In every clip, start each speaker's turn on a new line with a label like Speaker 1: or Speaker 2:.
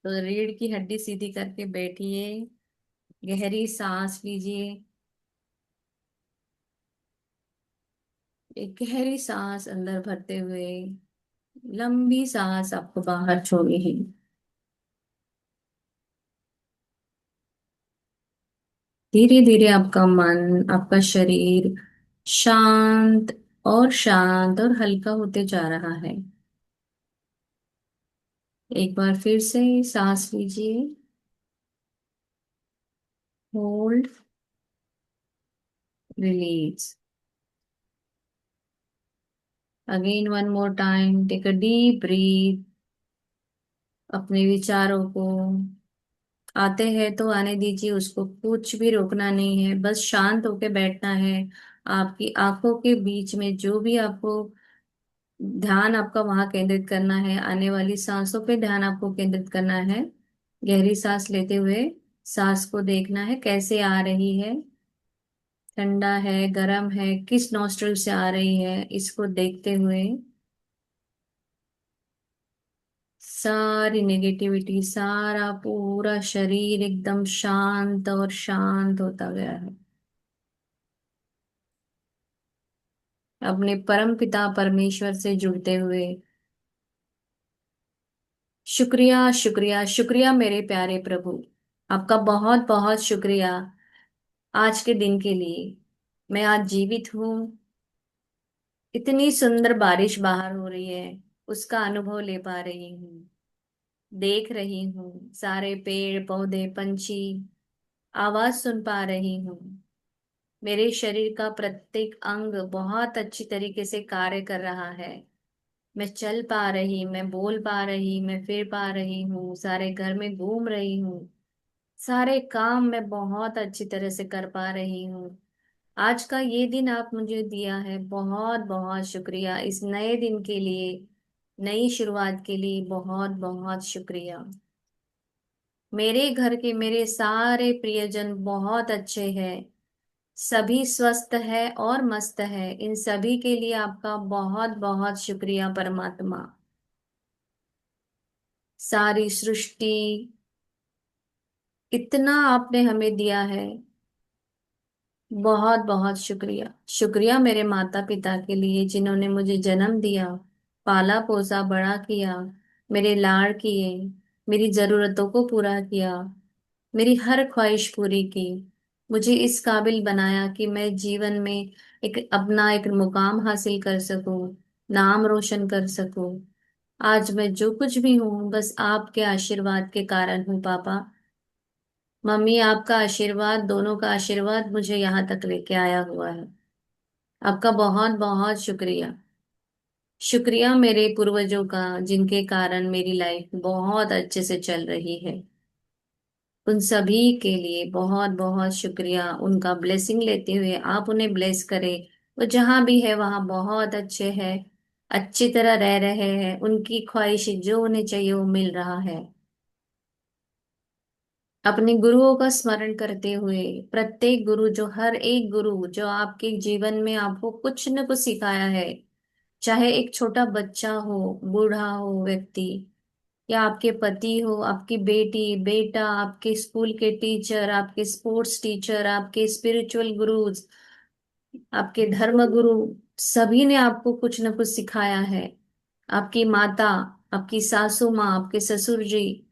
Speaker 1: तो रीढ़ की हड्डी सीधी करके बैठिए। गहरी सांस लीजिए। एक गहरी सांस अंदर भरते हुए लंबी सांस आपको बाहर छोड़नी है। धीरे धीरे आपका मन, आपका शरीर शांत और शांत और हल्का होते जा रहा है। एक बार फिर से सांस लीजिए। Hold, release. Again one more time, take a deep breath. अपने विचारों को आते हैं तो आने दीजिए, उसको कुछ भी रोकना नहीं है, बस शांत होके बैठना है। आपकी आंखों के बीच में जो भी आपको ध्यान आपका वहां केंद्रित करना है, आने वाली सांसों पे ध्यान आपको केंद्रित करना है। गहरी सांस लेते हुए सांस को देखना है कैसे आ रही है, ठंडा है, गर्म है, किस नॉस्ट्रिल से आ रही है, इसको देखते हुए सारी नेगेटिविटी, सारा पूरा शरीर एकदम शांत और शांत होता गया है। अपने परम पिता परमेश्वर से जुड़ते हुए शुक्रिया, शुक्रिया, शुक्रिया मेरे प्यारे प्रभु। आपका बहुत बहुत शुक्रिया आज के दिन के लिए। मैं आज जीवित हूँ। इतनी सुंदर बारिश बाहर हो रही है, उसका अनुभव ले पा रही हूँ, देख रही हूँ सारे पेड़ पौधे पंछी, आवाज सुन पा रही हूँ। मेरे शरीर का प्रत्येक अंग बहुत अच्छी तरीके से कार्य कर रहा है। मैं चल पा रही, मैं बोल पा रही, मैं फिर पा रही हूँ, सारे घर में घूम रही हूँ, सारे काम मैं बहुत अच्छी तरह से कर पा रही हूँ। आज का ये दिन आप मुझे दिया है, बहुत बहुत शुक्रिया। इस नए दिन के लिए, नई शुरुआत के लिए बहुत बहुत शुक्रिया। मेरे घर के मेरे सारे प्रियजन बहुत अच्छे हैं, सभी स्वस्थ है और मस्त है। इन सभी के लिए आपका बहुत बहुत शुक्रिया परमात्मा। सारी सृष्टि, इतना आपने हमें दिया है, बहुत बहुत शुक्रिया। शुक्रिया मेरे माता पिता के लिए जिन्होंने मुझे जन्म दिया, पाला पोसा बड़ा किया, मेरे लाड़ किए, मेरी जरूरतों को पूरा किया, मेरी हर ख्वाहिश पूरी की, मुझे इस काबिल बनाया कि मैं जीवन में एक अपना एक मुकाम हासिल कर सकूं, नाम रोशन कर सकूं। आज मैं जो कुछ भी हूँ बस आपके आशीर्वाद के कारण हूँ पापा। मम्मी, आपका आशीर्वाद, दोनों का आशीर्वाद मुझे यहाँ तक लेके आया हुआ है। आपका बहुत बहुत शुक्रिया। शुक्रिया मेरे पूर्वजों का जिनके कारण मेरी लाइफ बहुत अच्छे से चल रही है। उन सभी के लिए बहुत बहुत शुक्रिया। उनका ब्लेसिंग लेते हुए आप उन्हें ब्लेस करें। वो जहां भी है वहां बहुत अच्छे हैं, अच्छी तरह रह रहे हैं, उनकी ख्वाहिश जो उन्हें चाहिए वो मिल रहा है। अपने गुरुओं का स्मरण करते हुए, प्रत्येक गुरु, जो हर एक गुरु जो आपके जीवन में आपको कुछ न कुछ सिखाया है, चाहे एक छोटा बच्चा हो, बूढ़ा हो व्यक्ति, या आपके पति हो, आपकी बेटी बेटा, आपके स्कूल के टीचर, आपके स्पोर्ट्स टीचर, आपके स्पिरिचुअल गुरुज, आपके धर्म गुरु, सभी ने आपको कुछ न कुछ सिखाया है। आपकी माता, आपकी सासू माँ, आपके ससुर जी,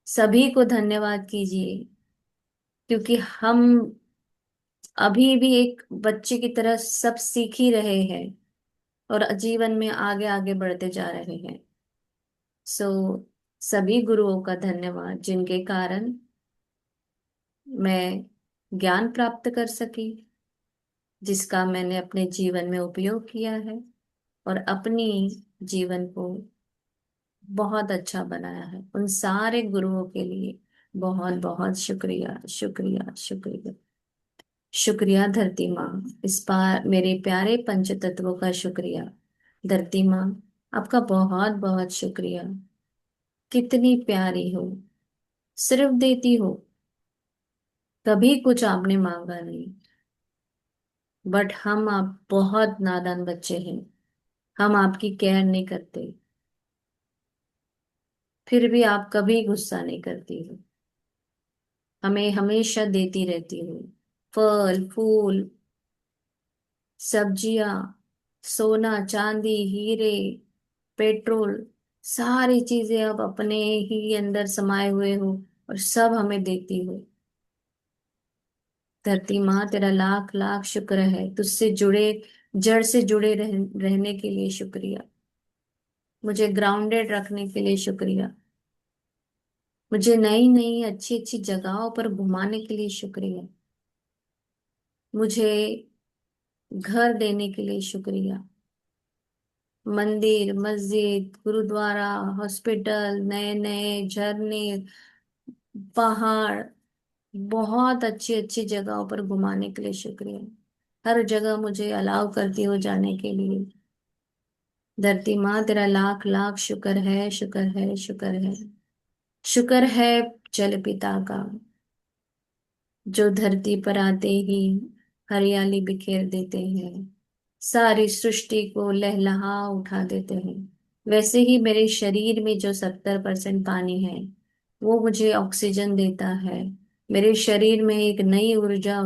Speaker 1: सभी को धन्यवाद कीजिए, क्योंकि हम अभी भी एक बच्चे की तरह सब सीख ही रहे हैं और जीवन में आगे आगे बढ़ते जा रहे हैं। सो सभी गुरुओं का धन्यवाद जिनके कारण मैं ज्ञान प्राप्त कर सकी, जिसका मैंने अपने जीवन में उपयोग किया है और अपनी जीवन को बहुत अच्छा बनाया है। उन सारे गुरुओं के लिए बहुत बहुत शुक्रिया, शुक्रिया, शुक्रिया। शुक्रिया धरती माँ, इस बार मेरे प्यारे पंच तत्वों का शुक्रिया। धरती माँ, आपका बहुत बहुत शुक्रिया। कितनी प्यारी हो, सिर्फ देती हो, कभी कुछ आपने मांगा नहीं। बट हम आप बहुत नादान बच्चे हैं, हम आपकी केयर नहीं करते, फिर भी आप कभी गुस्सा नहीं करती हो, हमें हमेशा देती रहती हो फल फूल, सब्जियां, सोना चांदी, हीरे, पेट्रोल, सारी चीजें अब अपने ही अंदर समाये हुए हो और सब हमें देती हो। धरती माँ तेरा लाख लाख शुक्र है, तुझसे जुड़े, जड़ से जुड़े रहने के लिए शुक्रिया, मुझे ग्राउंडेड रखने के लिए शुक्रिया, मुझे नई नई अच्छी अच्छी जगहों पर घुमाने के लिए शुक्रिया, मुझे घर देने के लिए शुक्रिया, मंदिर मस्जिद गुरुद्वारा हॉस्पिटल, नए नए झरने, पहाड़, बहुत अच्छी अच्छी जगहों पर घुमाने के लिए शुक्रिया, हर जगह मुझे अलाउ करती हो जाने के लिए। धरती माँ तेरा लाख लाख शुक्र है, शुक्र है, शुक्र है। शुक्र है जल पिता का, जो धरती पर आते ही हरियाली बिखेर देते हैं, सारी सृष्टि को लहलहा उठा देते हैं। वैसे ही मेरे शरीर में जो 70% पानी है, वो मुझे ऑक्सीजन देता है, मेरे शरीर में एक नई ऊर्जा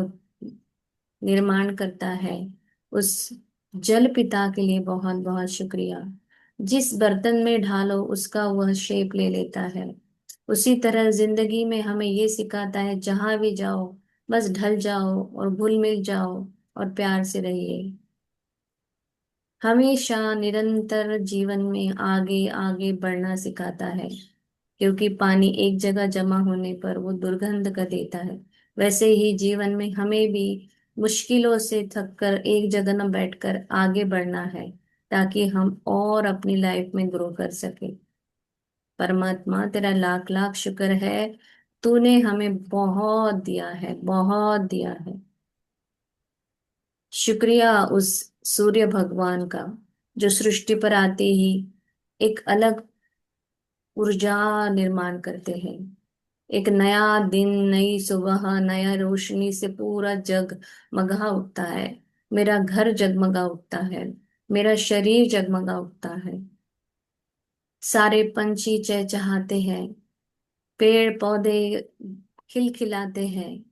Speaker 1: निर्माण करता है। उस जल पिता के लिए बहुत बहुत शुक्रिया। जिस बर्तन में ढालो उसका वह शेप ले लेता है। उसी तरह जिंदगी में हमें ये सिखाता है, जहां भी जाओ बस ढल जाओ और घुल मिल जाओ और प्यार से रहिए। हमेशा निरंतर जीवन में आगे आगे बढ़ना सिखाता है, क्योंकि पानी एक जगह जमा होने पर वो दुर्गंध कर देता है। वैसे ही जीवन में हमें भी मुश्किलों से थक कर एक जगह न बैठकर आगे बढ़ना है, ताकि हम और अपनी लाइफ में ग्रो कर सके। परमात्मा तेरा लाख लाख शुक्र है, तूने हमें बहुत दिया है, बहुत दिया है। शुक्रिया उस सूर्य भगवान का, जो सृष्टि पर आते ही एक अलग ऊर्जा निर्माण करते हैं। एक नया दिन, नई सुबह, नया रोशनी से पूरा जग मगा उठता है। मेरा घर जगमगा उठता है, मेरा शरीर जगमगा उठता है, सारे पंछी चहचहाते हैं, पेड़ पौधे खिलखिलाते हैं।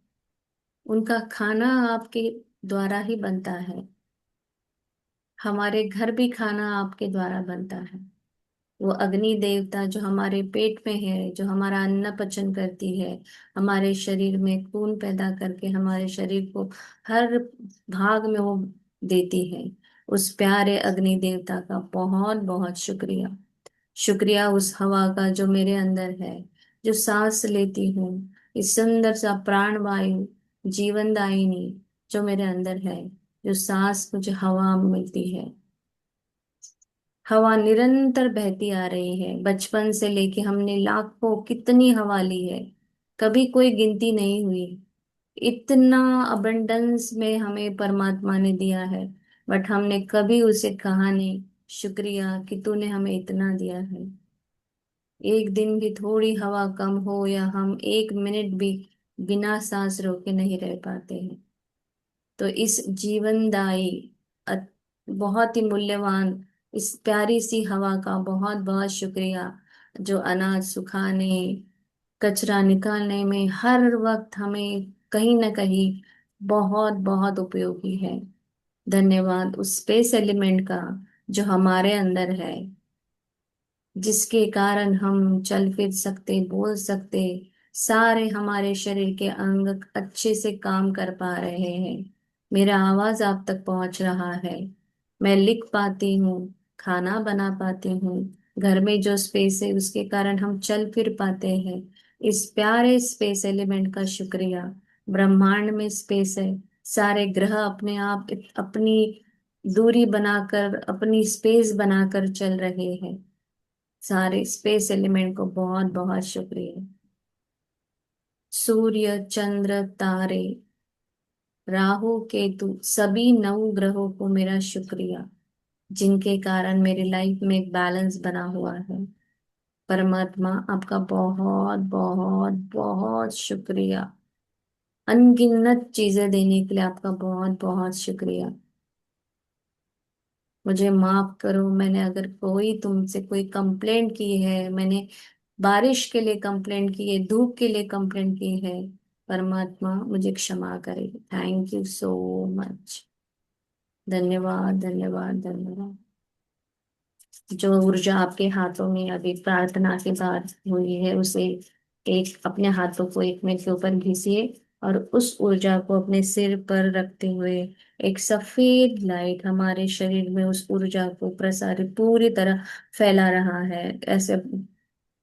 Speaker 1: उनका खाना आपके द्वारा ही बनता है, हमारे घर भी खाना आपके द्वारा बनता है। वो अग्नि देवता जो हमारे पेट में है, जो हमारा अन्न पचन करती है, हमारे शरीर में खून पैदा करके हमारे शरीर को हर भाग में वो देती है, उस प्यारे अग्नि देवता का बहुत बहुत शुक्रिया। शुक्रिया उस हवा का जो मेरे अंदर है, जो सांस लेती हूँ, इस सुंदर सा प्राण वायु, जीवनदायिनी जो मेरे अंदर है, जो सांस मुझे हवा मिलती है। हवा निरंतर बहती आ रही है, बचपन से लेके हमने लाखों कितनी हवा ली है, कभी कोई गिनती नहीं हुई। इतना अबंडेंस में हमें परमात्मा ने दिया है, बट हमने कभी उसे कहा नहीं शुक्रिया कि तूने हमें इतना दिया है। एक दिन भी थोड़ी हवा कम हो या हम एक मिनट भी बिना सांस रोके नहीं रह पाते हैं। तो इस जीवनदायी, अत- बहुत ही मूल्यवान इस प्यारी सी हवा का बहुत बहुत शुक्रिया, जो अनाज सुखाने, कचरा निकालने में हर वक्त हमें कहीं ना कहीं बहुत बहुत उपयोगी है। धन्यवाद उस स्पेस एलिमेंट का, जो हमारे अंदर है, जिसके कारण हम चल फिर सकते, बोल सकते, सारे हमारे शरीर के अंग अच्छे से काम कर पा रहे हैं। मेरा आवाज आप तक पहुंच रहा है, मैं लिख पाती हूँ, खाना बना पाती हूँ, घर में जो स्पेस है उसके कारण हम चल फिर पाते हैं। इस प्यारे स्पेस एलिमेंट का शुक्रिया। ब्रह्मांड में स्पेस है, सारे ग्रह अपने आप अपनी दूरी बनाकर, अपनी स्पेस बनाकर चल रहे हैं। सारे स्पेस एलिमेंट को बहुत बहुत शुक्रिया। सूर्य चंद्र तारे, राहु केतु, सभी नौ ग्रहों को मेरा शुक्रिया, जिनके कारण मेरी लाइफ में एक बैलेंस बना हुआ है। परमात्मा आपका बहुत बहुत बहुत शुक्रिया। अनगिनत चीजें देने के लिए आपका बहुत बहुत शुक्रिया। मुझे माफ करो, मैंने अगर कोई तुमसे कोई कंप्लेंट की है, मैंने बारिश के लिए कंप्लेंट की है, धूप के लिए कंप्लेंट की है। परमात्मा मुझे क्षमा करे। Thank you so much. धन्यवाद धन्यवाद धन्यवाद। जो ऊर्जा आपके हाथों में अभी प्रार्थना के बाद हुई है, उसे एक अपने हाथों को एक में के ऊपर घिसिए, और उस ऊर्जा को अपने सिर पर रखते हुए एक सफेद लाइट हमारे शरीर में उस ऊर्जा को प्रसारित पूरी तरह फैला रहा है। ऐसे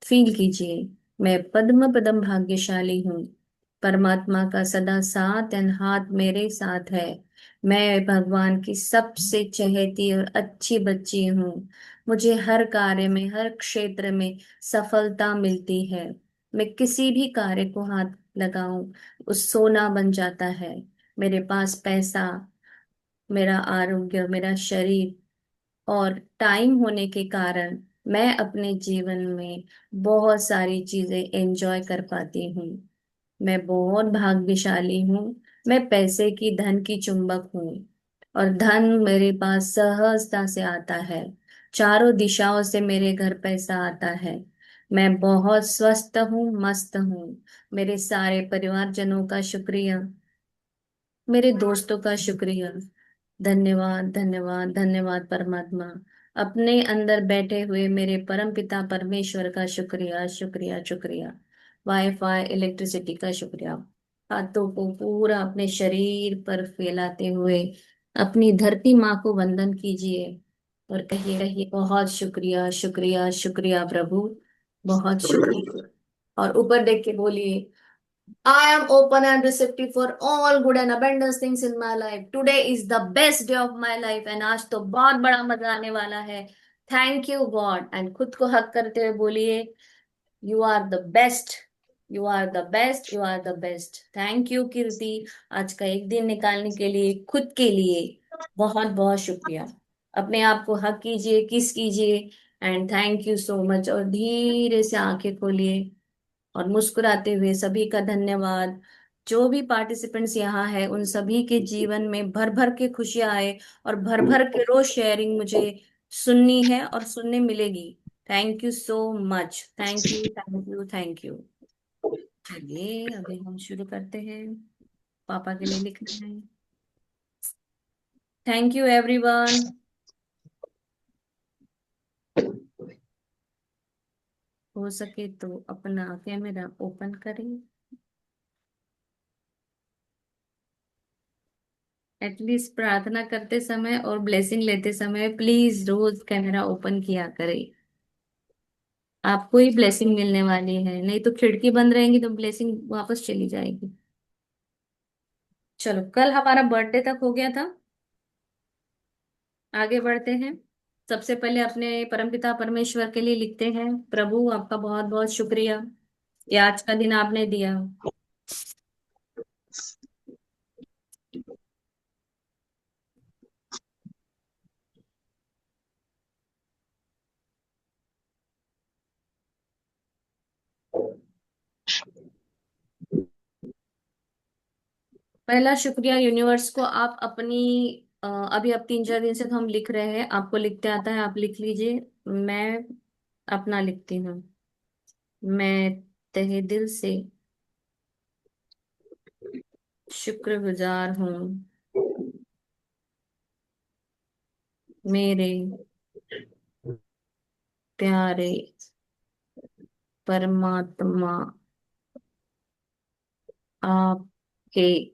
Speaker 1: फील कीजिए, मैं पद्म पदम भाग्यशाली हूँ। परमात्मा का सदा साथ एंड हाथ मेरे साथ है। मैं भगवान की सबसे चहेती और अच्छी बच्ची हूँ। मुझे हर कार्य में, हर क्षेत्र में सफलता मिलती है। मैं किसी भी कार्य को हाथ लगाऊं, उस सोना बन जाता है। मेरे पास पैसा, मेरा आरोग्य, मेरा शरीर और टाइम होने के कारण मैं अपने जीवन में बहुत सारी चीजें एंजॉय कर पाती हूँ। मैं बहुत भाग्यशाली हूँ। मैं पैसे की, धन की चुंबक हूँ, और धन मेरे पास सहजता से आता है। चारों दिशाओं से मेरे घर पैसा आता है। मैं बहुत स्वस्थ हूँ, मस्त हूँ। मेरे सारे परिवारजनों का शुक्रिया, मेरे दोस्तों का शुक्रिया। धन्यवाद धन्यवाद धन्यवाद परमात्मा। अपने अंदर बैठे हुए मेरे परम पिता परमेश्वर का शुक्रिया शुक्रिया शुक्रिया। वाईफाई, इलेक्ट्रिसिटी का शुक्रिया। हाथों को पूरा अपने शरीर पर फैलाते हुए अपनी धरती माँ को वंदन कीजिए और कहिए कहिए, बहुत शुक्रिया शुक्रिया शुक्रिया प्रभु, बहुत शुक्रिया। और ऊपर देख के बोलिए, I am open and receptive for all good and abundant things in my life. Today is the best day of my life and आज तो बहुत बड़ा मजा आने वाला है। Thank you God. एंड खुद को हक करते हुए बोलिए, you are the best, you are the best, you are the best. Thank you Kirti, आज का एक दिन निकालने के लिए खुद के लिए बहुत बहुत शुक्रिया। अपने आप को हक कीजिए, किस कीजिए, and thank you so much. और धीरे से आंखें खोलिए और मुस्कुराते हुए सभी का धन्यवाद। जो भी पार्टिसिपेंट्स यहाँ है, उन सभी के जीवन में भर भर के खुशियां आए, और भर भर के रोज शेयरिंग मुझे सुननी है और सुनने मिलेगी। Thank you so much. Thank you thank you thank you. चलिए अभी हम शुरू करते हैं। पापा के लिए लिखना है। Thank you everyone. हो सके तो अपना कैमरा ओपन करें। एटलीस्ट प्रार्थना करते समय और ब्लेसिंग लेते समय प्लीज रोज कैमरा ओपन किया करें। आपको ही ब्लेसिंग मिलने वाली है, नहीं तो खिड़की बंद रहेंगी तो ब्लेसिंग वापस चली जाएगी। चलो, कल हमारा बर्थडे तक हो गया था। आगे बढ़ते हैं। सबसे पहले अपने परमपिता परमेश्वर के लिए लिखते हैं, प्रभु आपका बहुत बहुत शुक्रिया कि आज का दिन आपने दिया। पहला शुक्रिया यूनिवर्स को आप अपनी अभी अब 3-4 दिन से तो हम लिख रहे हैं, आपको लिखते आता है, आप लिख लीजिए। मैं अपना लिखती हूँ। मैं तहे दिल से शुक्रगुजार हूँ मेरे प्यारे परमात्मा, आपके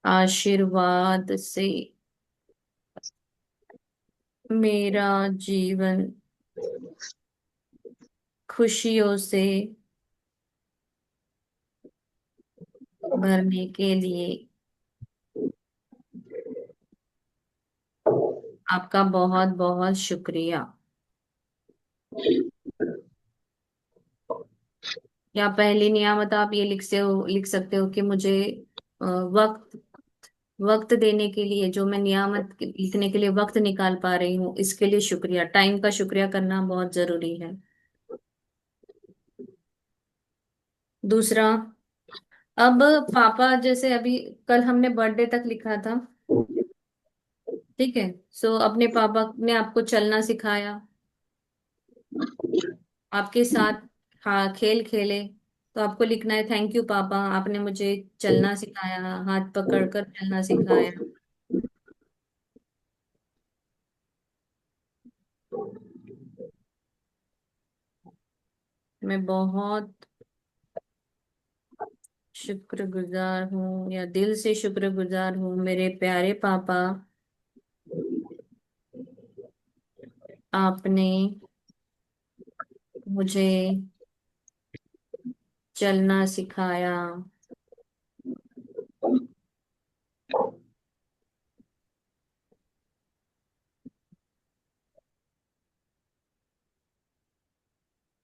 Speaker 1: आशीर्वाद से मेरा जीवन खुशियों से भरने के लिए आपका बहुत बहुत शुक्रिया। या पहली नियामत आप ये लिख सकते हो कि मुझे वक्त वक्त देने के लिए, जो मैं नियामत लिखने के लिए वक्त निकाल पा रही हूँ, इसके लिए शुक्रिया। टाइम का शुक्रिया करना बहुत जरूरी है। दूसरा, अब पापा जैसे अभी कल हमने बर्थडे तक लिखा था, ठीक है। सो अपने पापा ने आपको चलना सिखाया, आपके साथ हाँ खेल खेले, तो आपको लिखना है थैंक यू पापा, आपने मुझे चलना सिखाया, हाथ पकड़कर चलना सिखाया। मैं बहुत शुक्रगुजार हूँ या दिल से शुक्रगुजार हूँ मेरे प्यारे पापा, आपने मुझे चलना सिखाया।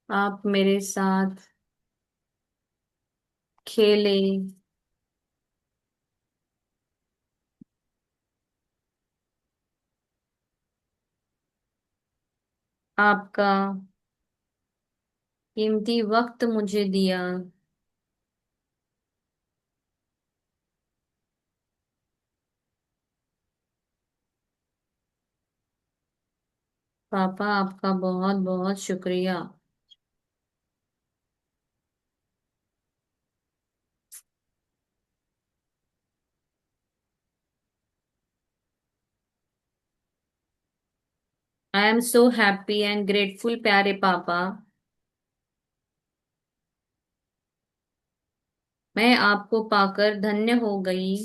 Speaker 1: आप मेरे साथ खेले। आपका कीमती वक्त मुझे दिया। पापा आपका बहुत बहुत शुक्रिया। I am so happy and grateful प्यारे पापा। मैं आपको पाकर धन्य हो गई।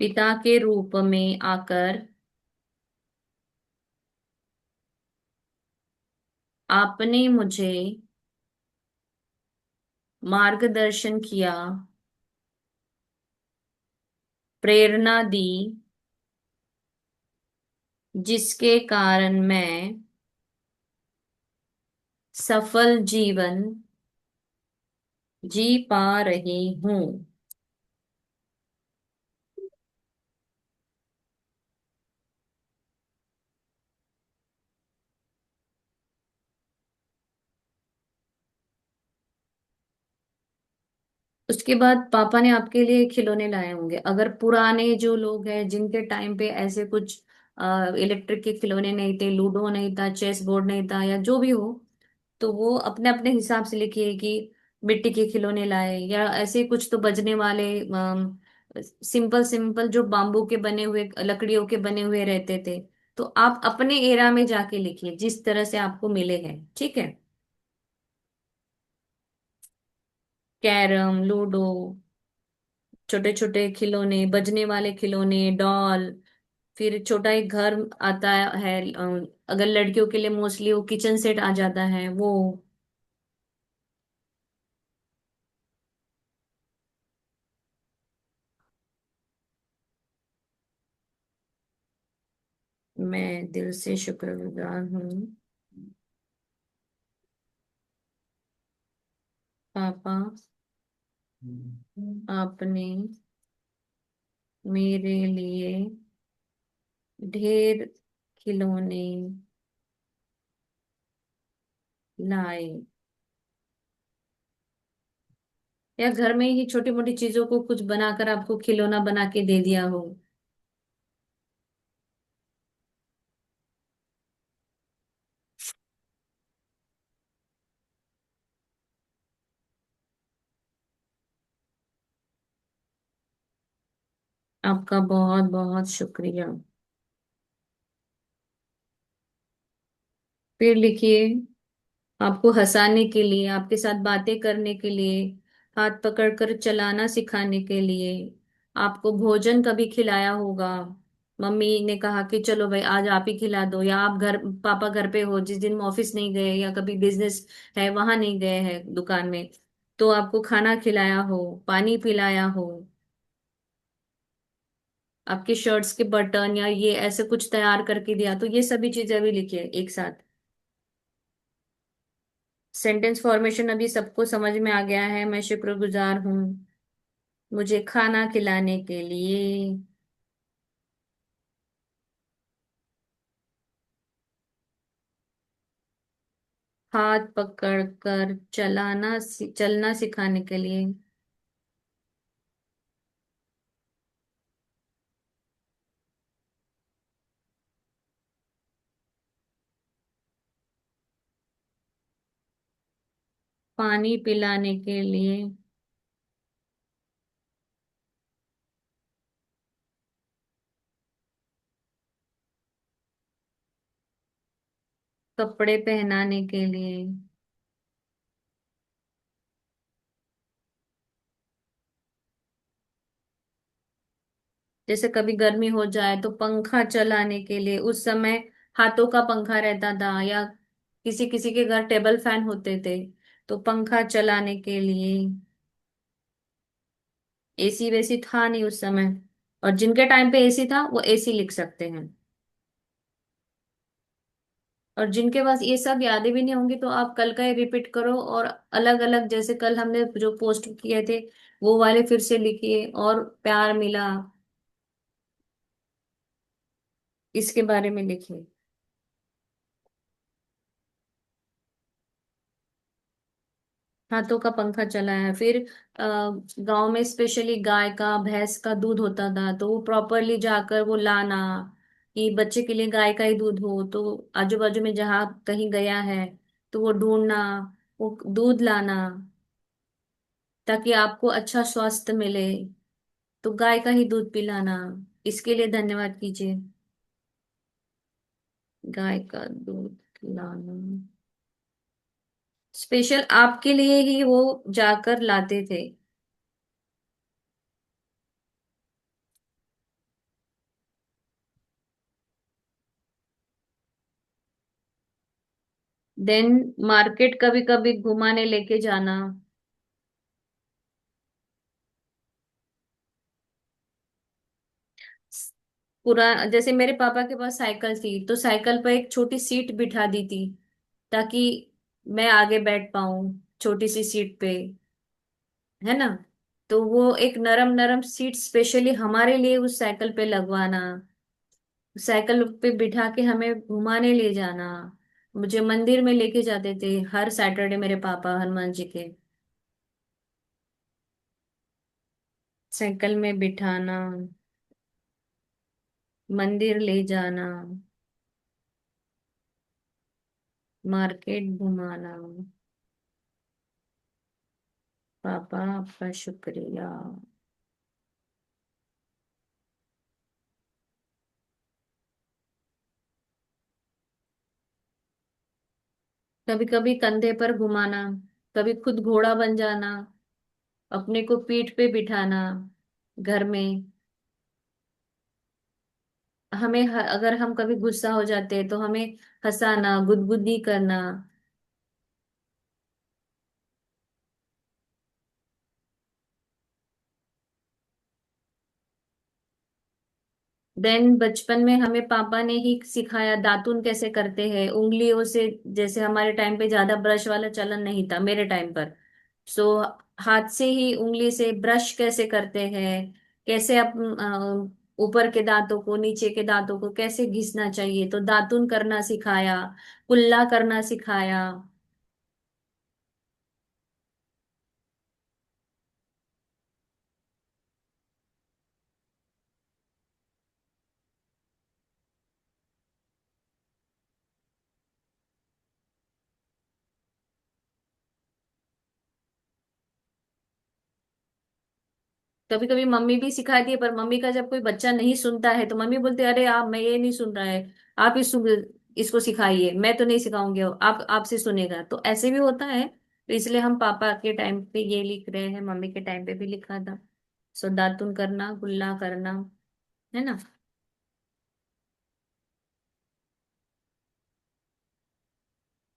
Speaker 1: पिता के रूप में आकर आपने मुझे मार्गदर्शन किया, प्रेरणा दी, जिसके कारण मैं सफल जीवन जी पा रही हूँ। उसके बाद पापा ने आपके लिए खिलौने लाए होंगे, अगर पुराने जो लोग हैं जिनके टाइम पे ऐसे कुछ इलेक्ट्रिक के खिलौने नहीं थे, लूडो नहीं था, चेस बोर्ड नहीं था, या जो भी हो, तो वो अपने अपने हिसाब से लिखिए कि मिट्टी के खिलौने लाए या ऐसे कुछ तो बजने वाले सिंपल सिंपल जो बाम्बू के बने हुए, लकड़ियों के बने हुए रहते थे। तो आप अपने एरा में जाके लिखिए जिस तरह से आपको मिले हैं, ठीक है। कैरम, लूडो, छोटे छोटे खिलौने, बजने वाले खिलौने, डॉल, फिर छोटा एक घर आता है, अगर लड़कियों के लिए मोस्टली वो किचन सेट आ जाता है वो। मैं दिल से शुक्रगुजार हूँ पापा, आपने मेरे लिए ढेर खिलौने लाए, या घर में ही छोटी मोटी चीजों को कुछ बनाकर आपको खिलौना बना के दे दिया हो। आपका बहुत बहुत शुक्रिया। फिर लिखिए, आपको हंसाने के लिए, आपके साथ बातें करने के लिए, हाथ पकड़कर चलाना सिखाने के लिए, आपको भोजन कभी खिलाया होगा, मम्मी ने कहा कि चलो भाई आज आप ही खिला दो, या आप घर, पापा घर पे हो, जिस दिन ऑफिस नहीं गए या कभी बिजनेस है वहां नहीं गए हैं दुकान में, तो आपको खाना खिलाया हो, पानी पिलाया हो, आपके शर्ट्स के बटन या ये ऐसे कुछ तैयार करके दिया, तो ये सभी चीजें भी लिखिए एक साथ। सेंटेंस फॉर्मेशन अभी सबको समझ में आ गया है। मैं शुक्रगुजार हूँ मुझे खाना खिलाने के लिए, हाथ पकड़कर चलना सिखाने के लिए, पानी पिलाने के लिए। कपड़े पहनाने के लिए। जैसे कभी गर्मी हो जाए तो पंखा चलाने के लिए, उस समय हाथों का पंखा रहता था, या किसी किसी के घर टेबल फैन होते थे, तो पंखा चलाने के लिए। एसी वैसी था नहीं उस समय, और जिनके टाइम पे एसी था वो एसी लिख सकते हैं। और जिनके पास ये सब यादें भी नहीं होंगी तो आप कल का ही रिपीट करो, और अलग अलग जैसे कल हमने जो पोस्ट किए थे वो वाले फिर से लिखिए, और प्यार मिला इसके बारे में लिखिए। हाथों का पंखा चला है। फिर गांव में स्पेशली गाय का भैंस का दूध होता था, तो वो प्रॉपरली जाकर वो लाना, कि बच्चे के लिए गाय का ही दूध हो, तो आजू बाजू में जहाँ कहीं गया है तो वो ढूंढना, वो दूध लाना, ताकि आपको अच्छा स्वास्थ्य मिले, तो गाय का ही दूध पिलाना। इसके लिए धन्यवाद कीजिए। गाय का दूध लाना, स्पेशल आपके लिए ही वो जाकर लाते थे। देन मार्केट कभी कभी घुमाने लेके जाना। पूरा, जैसे मेरे पापा के पास साइकिल थी तो साइकिल पर एक छोटी सीट बिठा दी थी, ताकि मैं आगे बैठ पाऊं छोटी सी सीट पे, है ना। तो वो एक नरम नरम सीट स्पेशली हमारे लिए उस साइकिल पे लगवाना, साइकिल पे बिठा के हमें घुमाने ले जाना। मुझे मंदिर में लेके जाते थे हर सैटरडे मेरे पापा, हनुमान जी के। साइकिल में बिठाना, मंदिर ले जाना, मार्केट घुमाना। पापा आपका शुक्रिया। कभी कभी कंधे पर घुमाना, कभी खुद घोड़ा बन जाना, अपने को पीठ पे बिठाना घर में। अगर हम कभी गुस्सा हो जाते हैं तो हमें हंसाना, गुदगुदी करना। देन बचपन में हमें पापा ने ही सिखाया दातुन कैसे करते हैं, उंगलियों से। जैसे हमारे टाइम पे ज्यादा ब्रश वाला चलन नहीं था मेरे टाइम पर, सो हाथ से ही उंगली से ब्रश कैसे करते हैं, कैसे ऊपर के दांतों को नीचे के दांतों को कैसे घिसना चाहिए, तो दातुन करना सिखाया, कुल्ला करना सिखाया। कभी कभी मम्मी भी सिखाती है, पर मम्मी का जब कोई बच्चा नहीं सुनता है तो मम्मी बोलते अरे आप, मैं ये नहीं सुन रहा है, आप इसको सिखाइए, मैं तो नहीं सिखाऊंगी, आप आपसे सुनेगा, तो ऐसे भी होता है। तो इसलिए हम पापा के टाइम पे ये लिख रहे हैं, मम्मी के टाइम पे भी लिखा था। सो दातुन करना, गुल्ला करना, है ना।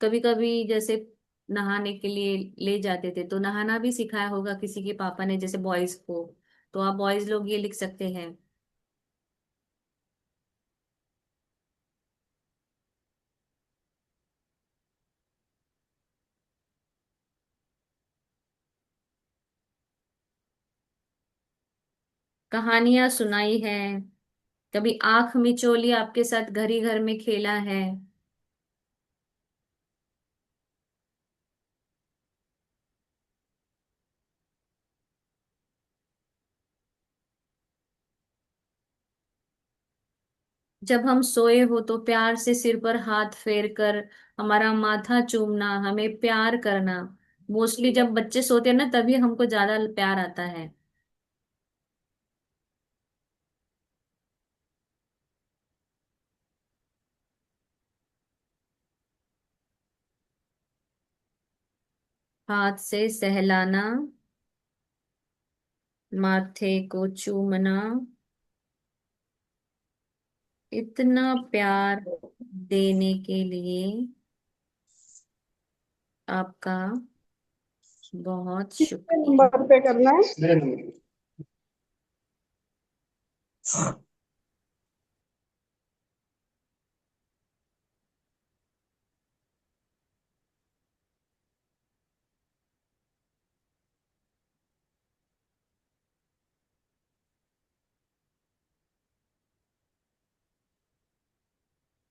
Speaker 1: कभी कभी जैसे नहाने के लिए ले जाते थे तो नहाना भी सिखाया होगा किसी के पापा ने, जैसे बॉयज को, तो आप बॉयज लोग ये लिख सकते हैं। कहानियां सुनाई है, कभी आंख मिचोली आपके साथ घर ही घर में खेला है। जब हम सोए हो तो प्यार से सिर पर हाथ फेर कर हमारा माथा चूमना, हमें प्यार करना। मोस्टली जब बच्चे सोते हैं ना तभी हमको ज्यादा प्यार आता है। हाथ से सहलाना, माथे को चूमना, इतना प्यार देने के लिए आपका बहुत
Speaker 2: कितने
Speaker 1: शुक्रिया।
Speaker 2: नंबर पे करना है?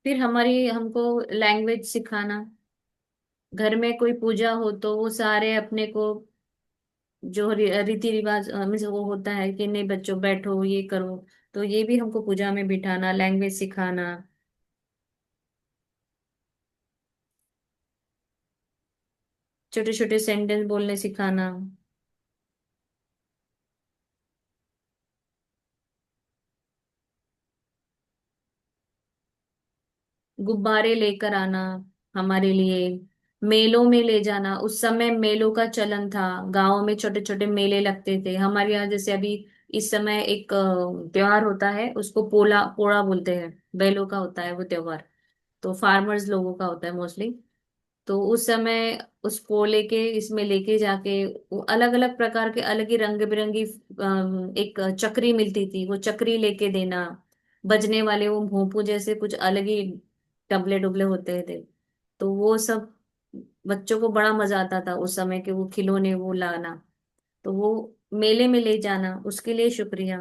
Speaker 1: फिर हमारी हमको लैंग्वेज सिखाना, घर में कोई पूजा हो तो वो सारे अपने को जो रीति रिवाज में से वो होता है कि नहीं बच्चों बैठो ये करो, तो ये भी हमको पूजा में बिठाना, लैंग्वेज सिखाना, छोटे छोटे सेंटेंस बोलने सिखाना, गुब्बारे लेकर आना हमारे लिए, मेलों में ले जाना। उस समय मेलों का चलन था, गांव में छोटे छोटे मेले लगते थे हमारे यहाँ। जैसे अभी इस समय एक त्योहार होता है, उसको पोला पोड़ा बोलते हैं, बैलों का होता है वो त्योहार, तो फार्मर्स लोगों का होता है मोस्टली। तो उस समय उस पोले के इसमें लेके जाके अलग अलग प्रकार के अलग ही रंग बिरंगी एक चक्री मिलती थी, वो चक्री लेके देना, बजने वाले वो भोंपू जैसे कुछ अलग ही टबले डुबले होते थे। तो वो सब बच्चों को बड़ा मजा आता था उस समय के वो खिलौने वो लाना। तो वो मेले में ले जाना, उसके लिए शुक्रिया।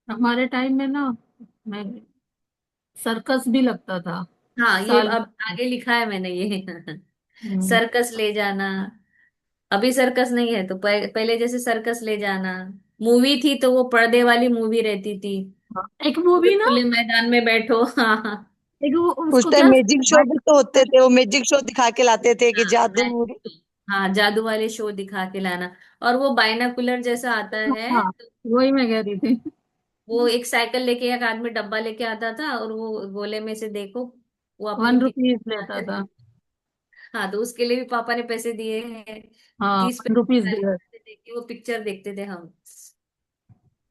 Speaker 2: हमारे टाइम में ना, मैं सर्कस भी लगता था
Speaker 1: हाँ ये
Speaker 2: साल
Speaker 1: अब
Speaker 2: में।
Speaker 1: आगे लिखा है मैंने ये
Speaker 2: हम्म,
Speaker 1: सर्कस ले जाना। अभी सर्कस नहीं है तो पहले जैसे सर्कस ले जाना। मूवी थी तो वो पर्दे वाली मूवी रहती थी,
Speaker 2: एक
Speaker 1: पूरे
Speaker 2: मूवी ना,
Speaker 1: खुले मैदान में बैठो हाँ हाँ।
Speaker 2: एक वो
Speaker 3: उस
Speaker 2: उसको
Speaker 3: टाइम
Speaker 2: क्या,
Speaker 3: मैजिक शो भी तो होते थे, वो मैजिक शो दिखा के लाते थे कि
Speaker 1: हाँ
Speaker 3: जादू।
Speaker 1: हाँ जादू वाले शो दिखा के लाना। और वो बाइनाकुलर जैसा आता है,
Speaker 2: हाँ वही मैं कह रही थी।
Speaker 1: वो एक साइकिल लेके एक आदमी डब्बा लेके आता था और वो गोले में से देखो वो अपनी
Speaker 2: 1 रुपीज लेता था।
Speaker 1: हाँ तो उसके लिए भी पापा ने पैसे दिए हैं,
Speaker 2: हाँ
Speaker 1: 30 पैसे
Speaker 2: ₹1
Speaker 1: निकाले,
Speaker 2: दिया।
Speaker 1: पैसे दे के वो पिक्चर देखते थे हम।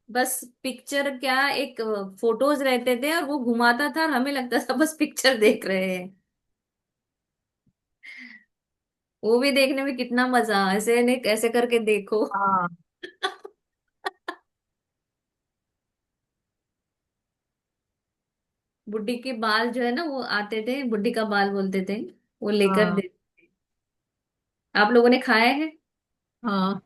Speaker 1: बस पिक्चर क्या, एक फोटोज रहते थे और वो घुमाता था और हमें लगता था बस पिक्चर देख रहे हैं। वो भी देखने में कितना मजा, ऐसे नहीं ऐसे करके देखो
Speaker 2: हाँ
Speaker 1: बुढ़ी के बाल जो है ना वो आते थे, बुढ़ी का बाल बोलते थे, वो लेकर
Speaker 2: हाँ
Speaker 1: दे। आप लोगों ने खाया है?
Speaker 2: हाँ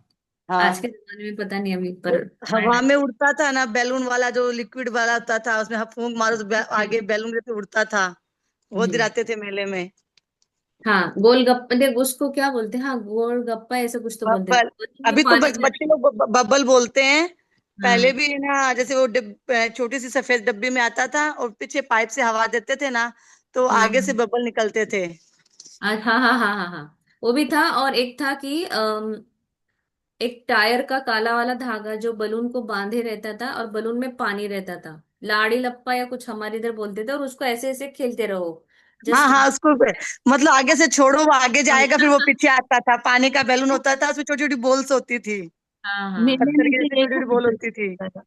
Speaker 1: आज के
Speaker 3: हाँ,
Speaker 1: जमाने में पता नहीं अभी
Speaker 3: वो
Speaker 1: पर
Speaker 3: हवा में उड़ता था ना, बैलून वाला जो लिक्विड वाला होता था, उसमें फूंक मारो तो आगे बैलून जैसे उड़ता था। वो
Speaker 1: हम्म,
Speaker 3: दिलाते थे मेले में।
Speaker 1: हाँ गोलगप्पे देख उसको क्या बोलते हैं, हाँ गोलगप्पा ऐसे कुछ तो बोलते थे,
Speaker 3: बब्बल।
Speaker 1: उसमें
Speaker 3: अभी तो
Speaker 1: पानी
Speaker 3: बच्चे
Speaker 1: भर।
Speaker 3: लोग बब्बल बोलते हैं। पहले
Speaker 1: हाँ
Speaker 3: भी ना, जैसे वो छोटी सी सफेद डब्बी में आता था और पीछे पाइप से हवा देते थे ना, तो
Speaker 1: हाँ
Speaker 3: आगे से बबल निकलते थे।
Speaker 1: हाँ हाँ हाँ हाँ हाँ हाँ। वो भी था और एक था कि एक टायर का काला वाला धागा जो बलून को बांधे रहता था और बलून में पानी रहता था, लाड़ी लप्पा या कुछ हमारे इधर बोलते थे, और उसको ऐसे ऐसे खेलते रहो
Speaker 3: हाँ
Speaker 1: जस्ट।
Speaker 3: हाँ, उसको मतलब आगे से छोड़ो, वो आगे जाएगा, फिर वो पीछे आता था। पानी का बैलून होता था, उसमें छोटी छोटी बॉल्स होती थी।
Speaker 1: हाँ हाँ
Speaker 2: मेले
Speaker 3: पत्थर
Speaker 2: में
Speaker 3: की
Speaker 2: भी
Speaker 3: जैसे
Speaker 2: यही
Speaker 3: छोटी छोटी
Speaker 2: सब
Speaker 3: बॉल होती थी।
Speaker 2: होता था।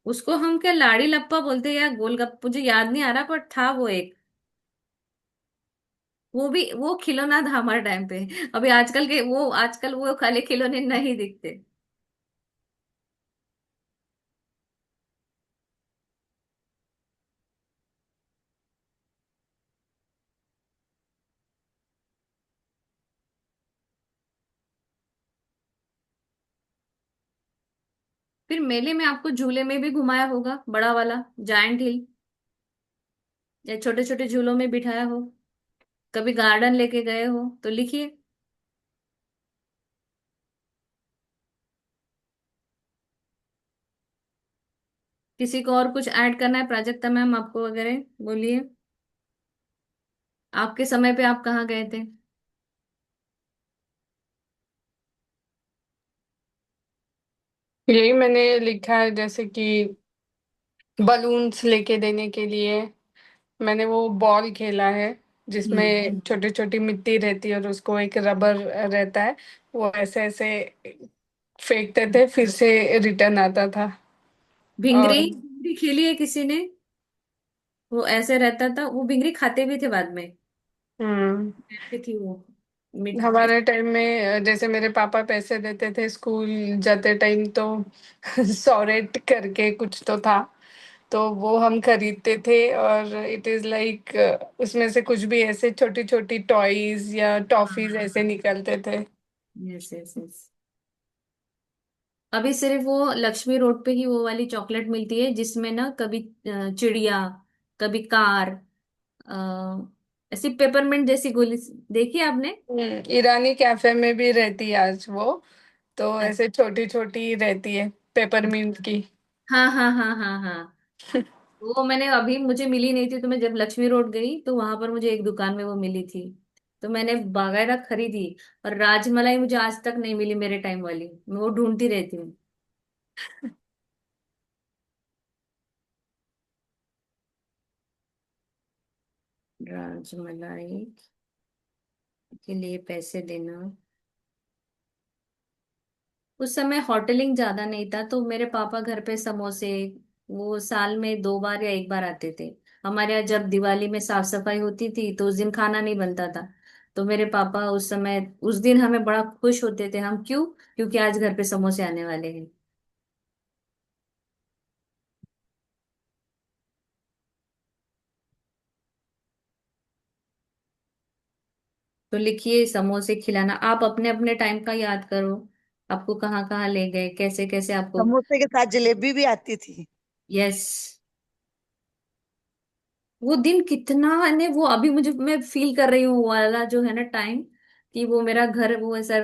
Speaker 1: उसको हम क्या लाड़ी लप्पा बोलते हैं या गोलगप्पा, मुझे याद नहीं आ रहा पर था वो एक, वो भी वो खिलौना था हमारे टाइम पे। अभी आजकल के वो आजकल वो खाली खिलौने नहीं दिखते। फिर मेले में आपको झूले में भी घुमाया होगा, बड़ा वाला जायंट हिल, या छोटे छोटे झूलों में बिठाया हो, कभी गार्डन लेके गए हो तो लिखिए। किसी को और कुछ ऐड करना है, प्राजक्ता मैम आपको वगैरह बोलिए, आपके समय पे आप कहाँ गए थे?
Speaker 4: यही मैंने लिखा है, जैसे कि बलून्स लेके देने के लिए मैंने वो बॉल खेला है, जिसमें छोटी छोटी मिट्टी रहती है और उसको एक रबर रहता है, वो ऐसे ऐसे फेंकते थे, फिर से रिटर्न आता था।
Speaker 1: भिंगरी
Speaker 4: और
Speaker 1: भिंगरी खेली है किसी ने? वो ऐसे रहता था, वो भिंगरी खाते भी थे बाद में।
Speaker 4: हम्म
Speaker 1: ऐसे थी वो मिट्टी।
Speaker 4: हमारे टाइम में जैसे मेरे पापा पैसे देते थे स्कूल जाते टाइम, तो सॉरेट करके कुछ तो था, तो वो हम खरीदते थे। और इट इज लाइक उसमें से कुछ भी ऐसे छोटी छोटी टॉयज या टॉफीज ऐसे निकलते थे।
Speaker 1: Yes yes yes. अभी सिर्फ वो लक्ष्मी रोड पे ही वो वाली चॉकलेट मिलती है जिसमें ना कभी चिड़िया, कभी कार, ऐसी पेपरमिंट जैसी गोली। देखी है आपने?
Speaker 4: ईरानी कैफे में भी रहती है आज वो, तो ऐसे छोटी छोटी रहती है पेपरमिंट की।
Speaker 1: हाँ हाँ हाँ हाँ हाँ। वो मैंने अभी मुझे मिली नहीं थी, तो मैं जब लक्ष्मी रोड गई तो वहां पर मुझे एक दुकान में वो मिली थी, तो मैंने बाकायदा खरीदी। और राजमलाई मुझे आज तक नहीं मिली मेरे टाइम वाली, मैं वो ढूंढती रहती हूँ। राजमलाई के लिए पैसे देना। उस समय होटलिंग ज्यादा नहीं था, तो मेरे पापा घर पे समोसे वो साल में 2 बार या 1 बार आते थे। हमारे यहाँ जब दिवाली में साफ सफाई होती थी तो उस दिन खाना नहीं बनता था, तो मेरे पापा उस समय उस दिन हमें बड़ा खुश होते थे हम, क्यों? क्योंकि आज घर पे समोसे आने वाले हैं। तो लिखिए समोसे खिलाना। आप अपने अपने टाइम का याद करो, आपको कहाँ कहाँ ले गए, कैसे कैसे आपको।
Speaker 3: समोसे के साथ जलेबी भी आती थी।
Speaker 1: यस। वो दिन कितना है, वो अभी मुझे मैं फील कर रही हूँ वो वाला जो है ना टाइम, कि वो मेरा घर वो ऐसा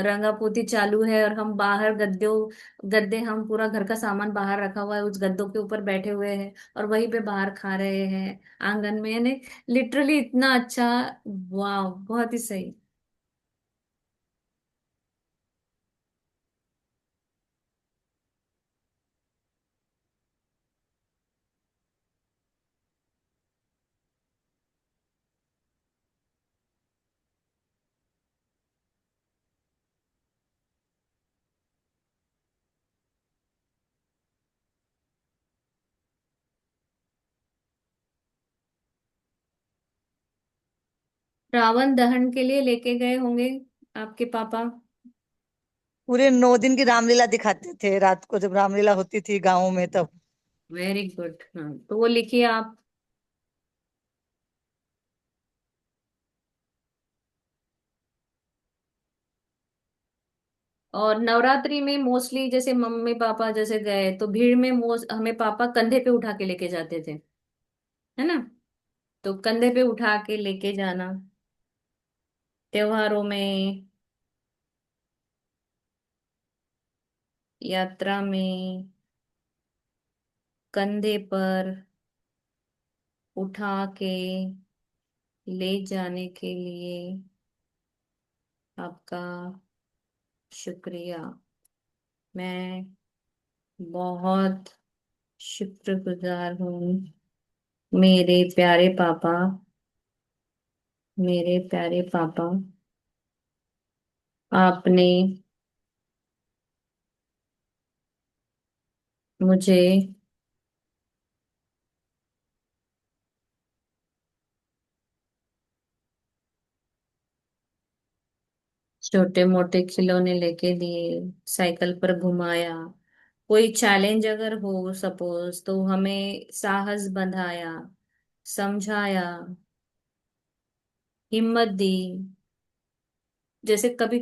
Speaker 1: रंगा पोती चालू है और हम बाहर गद्दे, हम पूरा घर का सामान बाहर रखा हुआ है, उस गद्दों के ऊपर बैठे हुए हैं और वहीं पे बाहर खा रहे हैं आंगन में, यानी लिटरली इतना अच्छा। वाह, बहुत ही सही। रावण दहन के लिए लेके गए होंगे आपके पापा।
Speaker 3: पूरे 9 दिन की रामलीला दिखाते थे रात को, जब रामलीला होती थी गाँव में तब।
Speaker 1: Very good. हाँ, तो वो लिखिए आप। और नवरात्रि में मोस्टली जैसे मम्मी पापा जैसे गए तो भीड़ में मोस्ट हमें पापा कंधे पे उठा के लेके जाते थे, है ना? तो कंधे पे उठा के लेके जाना त्योहारों में, यात्रा में, कंधे पर उठा के ले जाने के लिए आपका शुक्रिया। मैं बहुत शुक्रगुजार हूँ मेरे प्यारे पापा, मेरे प्यारे पापा। आपने मुझे छोटे मोटे खिलौने लेके दिए, साइकिल पर घुमाया, कोई चैलेंज अगर हो सपोज तो हमें साहस बंधाया, समझाया, हिम्मत दी। जैसे कभी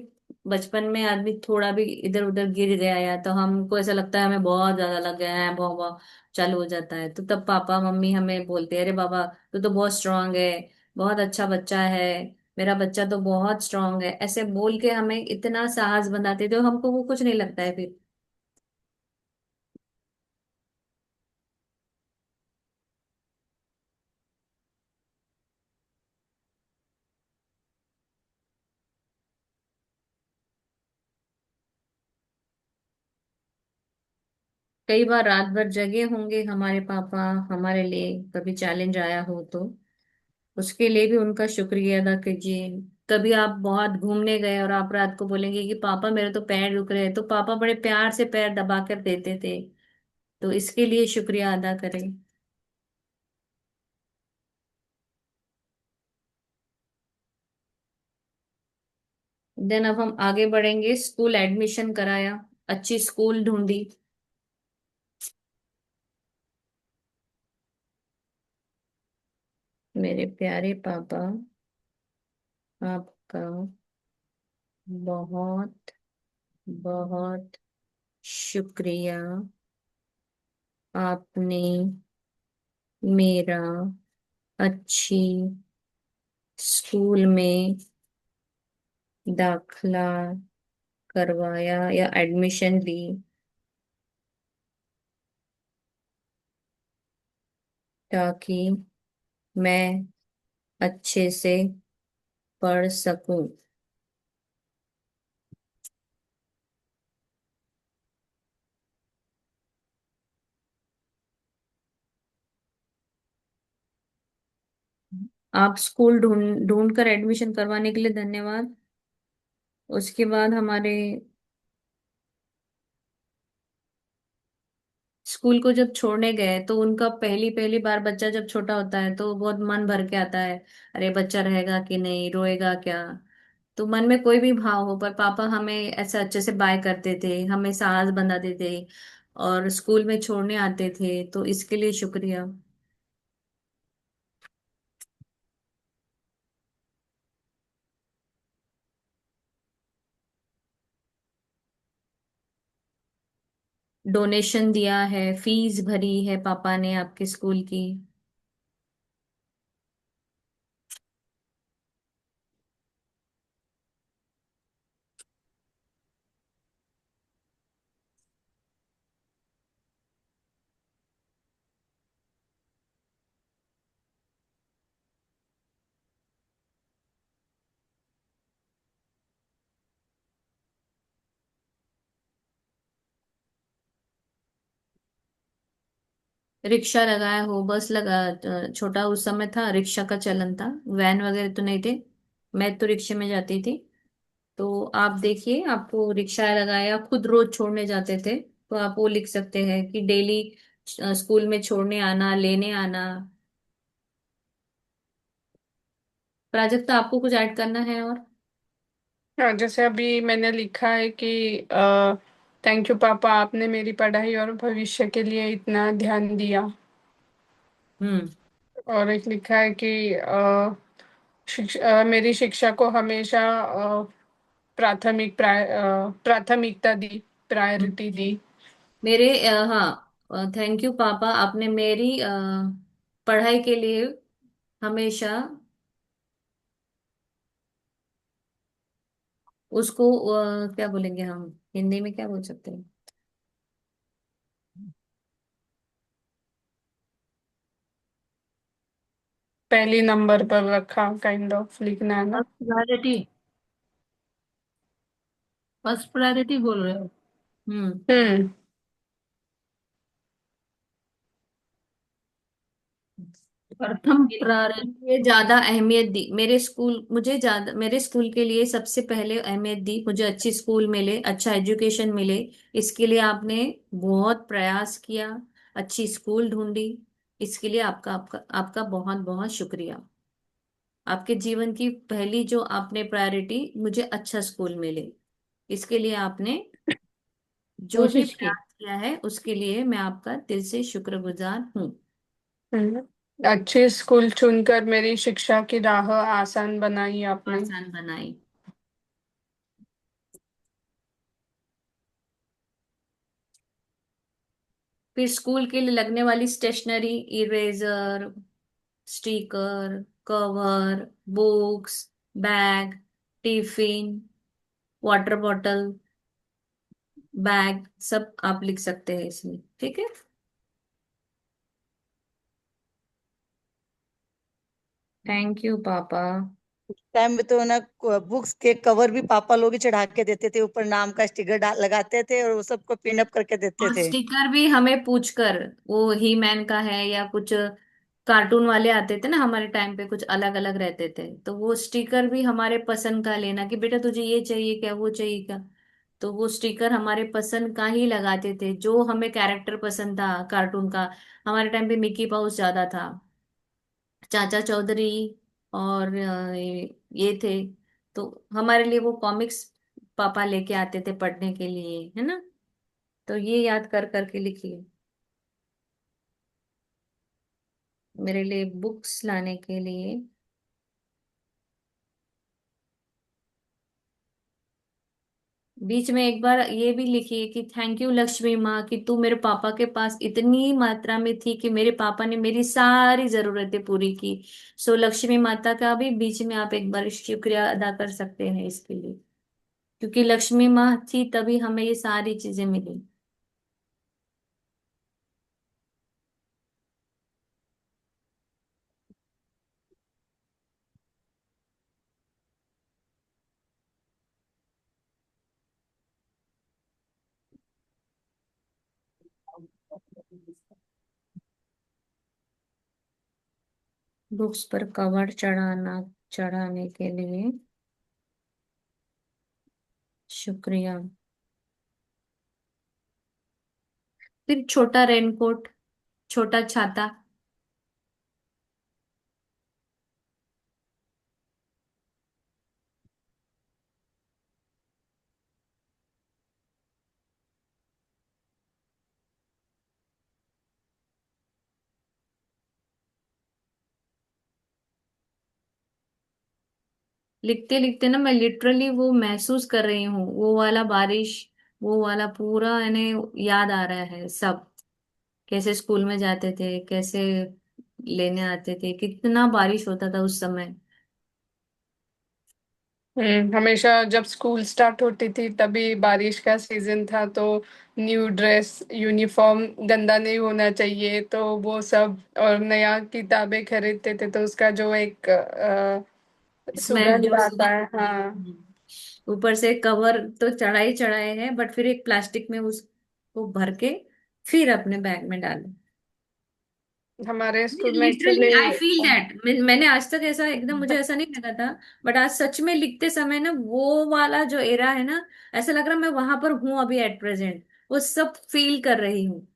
Speaker 1: बचपन में आदमी थोड़ा भी इधर उधर गिर गया या तो हमको ऐसा लगता है हमें बहुत ज्यादा लग गया है, बहुत बहुत चालू हो जाता है, तो तब पापा मम्मी हमें बोलते हैं, अरे बाबा तू तो बहुत स्ट्रांग है, बहुत अच्छा बच्चा है, मेरा बच्चा तो बहुत स्ट्रांग है, ऐसे बोल के हमें इतना साहस बंधाते थे, तो हमको वो कुछ नहीं लगता है फिर। कई बार रात भर जगे होंगे हमारे पापा हमारे लिए, कभी चैलेंज आया हो तो उसके लिए भी उनका शुक्रिया अदा कीजिए। कभी आप बहुत घूमने गए और आप रात को बोलेंगे कि पापा मेरे तो पैर दुख रहे हैं, तो पापा बड़े प्यार से पैर दबा कर देते थे, तो इसके लिए शुक्रिया अदा करें। देन अब हम आगे बढ़ेंगे। स्कूल एडमिशन कराया, अच्छी स्कूल ढूंढी। मेरे प्यारे पापा, आपका बहुत बहुत शुक्रिया। आपने मेरा अच्छी स्कूल में दाखला करवाया या एडमिशन ली, ताकि मैं अच्छे से पढ़ सकूं। आप स्कूल ढूंढ ढूंढ कर एडमिशन करवाने के लिए धन्यवाद। उसके बाद हमारे स्कूल को जब छोड़ने गए तो उनका पहली पहली बार, बच्चा जब छोटा होता है तो बहुत मन भर के आता है, अरे बच्चा रहेगा कि नहीं, रोएगा क्या। तो मन में कोई भी भाव हो, पर पापा हमें ऐसे अच्छे से बाय करते थे, हमें साहस बंधाते थे और स्कूल में छोड़ने आते थे, तो इसके लिए शुक्रिया। डोनेशन दिया है, फीस भरी है पापा ने आपके स्कूल की। रिक्शा लगाया हो, बस लगा, छोटा उस समय था, रिक्शा का चलन था, वैन वगैरह तो नहीं थे। मैं तो रिक्शे में जाती थी। तो आप देखिए, आपको रिक्शा लगाया, खुद रोज छोड़ने जाते थे, तो आप वो लिख सकते हैं कि डेली स्कूल में छोड़ने आना, लेने आना। प्राजक्ता, आपको कुछ ऐड करना है और?
Speaker 4: हाँ, जैसे अभी मैंने लिखा है कि थैंक यू पापा, आपने मेरी पढ़ाई और भविष्य के लिए इतना ध्यान दिया।
Speaker 1: हम्म।
Speaker 4: और एक लिखा है कि मेरी शिक्षा को हमेशा प्राथमिकता दी, प्रायोरिटी दी।
Speaker 1: मेरे हाँ, थैंक यू पापा, आपने मेरी पढ़ाई के लिए हमेशा उसको क्या बोलेंगे हम, हिंदी में क्या बोल सकते हैं?
Speaker 4: पहली नंबर पर रखा, काइंड ऑफ लिखना है ना।
Speaker 2: फर्स्ट प्रायोरिटी, फर्स्ट प्रायोरिटी बोल रहे हो?
Speaker 1: हम्म।
Speaker 4: हम्म।
Speaker 2: प्रथम प्रायोरिटी।
Speaker 1: ये ज्यादा अहमियत दी, मेरे स्कूल मुझे ज्यादा, मेरे स्कूल के लिए सबसे पहले अहमियत दी, मुझे अच्छी स्कूल मिले, अच्छा एजुकेशन मिले, इसके लिए आपने बहुत प्रयास किया, अच्छी स्कूल ढूंढी। इसके लिए आपका आपका आपका बहुत बहुत शुक्रिया। आपके जीवन की पहली जो आपने प्रायोरिटी, मुझे अच्छा स्कूल मिले, इसके लिए आपने जो भी
Speaker 2: कोशिश की।
Speaker 1: प्रयास किया है उसके लिए मैं आपका दिल से शुक्रगुजार हूँ।
Speaker 4: हम्म। अच्छे स्कूल चुनकर मेरी शिक्षा की राह आसान बनाई आपने।
Speaker 1: आसान बनाई। फिर स्कूल के लिए लगने वाली stationery, eraser, sticker, cover, books, bag, tiffin, water bottle, bag, सब आप लिख सकते हैं इसमें, ठीक है। थैंक यू पापा।
Speaker 3: टाइम में तो ना बुक्स के कवर भी पापा लोग ही चढ़ा के देते थे, ऊपर नाम का स्टिकर डाल लगाते थे और वो सबको पिन अप करके देते
Speaker 1: और
Speaker 3: थे।
Speaker 1: स्टिकर भी हमें पूछकर, वो ही मैन का है या कुछ कार्टून वाले आते थे ना हमारे टाइम पे, कुछ अलग अलग रहते थे, तो वो स्टिकर भी हमारे पसंद का लेना कि बेटा तुझे ये चाहिए क्या, वो चाहिए क्या। तो वो स्टिकर हमारे पसंद का ही लगाते थे, जो हमें कैरेक्टर पसंद था कार्टून का। हमारे टाइम पे मिकी पाउस ज्यादा था, चाचा चौधरी, और ये थे। तो हमारे लिए वो कॉमिक्स पापा लेके आते थे पढ़ने के लिए, है ना। तो ये याद कर करके लिखिए, मेरे लिए बुक्स लाने के लिए। बीच में एक बार ये भी लिखिए कि थैंक यू लक्ष्मी माँ कि तू मेरे पापा के पास इतनी मात्रा में थी कि मेरे पापा ने मेरी सारी जरूरतें पूरी की। सो लक्ष्मी माता का भी बीच में आप एक बार शुक्रिया अदा कर सकते हैं इसके लिए, क्योंकि लक्ष्मी माँ थी तभी हमें ये सारी चीजें मिली। बुक्स पर कवर चढ़ाने के लिए शुक्रिया। फिर छोटा रेनकोट, छोटा छाता। लिखते लिखते ना मैं लिटरली वो महसूस कर रही हूँ, वो वाला बारिश, वो वाला पूरा इन्हें याद आ रहा है सब। कैसे स्कूल में जाते थे, कैसे लेने आते थे, कितना बारिश होता था उस समय।
Speaker 4: हमेशा जब स्कूल स्टार्ट होती थी तभी बारिश का सीजन था, तो न्यू ड्रेस यूनिफॉर्म गंदा नहीं होना चाहिए, तो वो सब, और नया किताबें खरीदते थे तो उसका जो एक
Speaker 1: स्मेल
Speaker 4: सुगंध
Speaker 1: जो
Speaker 4: आता है। हाँ।
Speaker 1: ऊपर से कवर तो चढ़ाई चढ़ाए हैं, बट फिर एक प्लास्टिक में उसको भर के फिर अपने बैग में डाले।
Speaker 4: हमारे स्कूल में
Speaker 1: literally
Speaker 4: actually
Speaker 1: I feel that, मैंने आज तक ऐसा एकदम मुझे ऐसा नहीं लगा था, बट आज सच में लिखते समय ना वो वाला जो एरा है ना, ऐसा लग रहा मैं वहां पर हूं अभी एट प्रेजेंट, वो सब फील कर रही हूँ।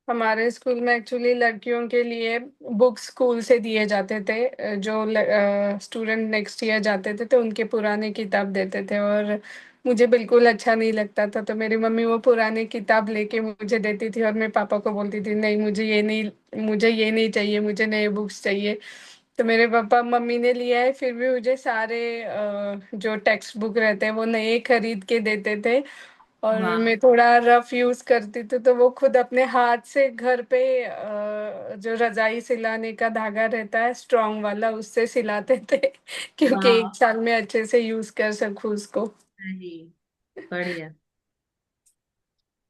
Speaker 4: हमारे स्कूल में एक्चुअली लड़कियों के लिए बुक्स स्कूल से दिए जाते थे। जो स्टूडेंट नेक्स्ट ईयर जाते थे तो उनके पुराने किताब देते थे, और मुझे बिल्कुल अच्छा नहीं लगता था, तो मेरी मम्मी वो पुराने किताब लेके मुझे देती थी और मैं पापा को बोलती थी नहीं मुझे ये नहीं चाहिए, मुझे नए बुक्स चाहिए। तो मेरे पापा मम्मी ने लिया है, फिर भी मुझे सारे जो टेक्स्ट बुक रहते हैं वो नए खरीद के देते थे। और
Speaker 1: वाह।
Speaker 4: मैं थोड़ा रफ यूज करती थी तो वो खुद अपने हाथ से घर पे जो रजाई सिलाने का धागा रहता है स्ट्रॉन्ग वाला, उससे सिलाते थे क्योंकि
Speaker 1: वाह,
Speaker 4: 1 साल में अच्छे से यूज कर सकूं उसको।
Speaker 1: सही, बढ़िया।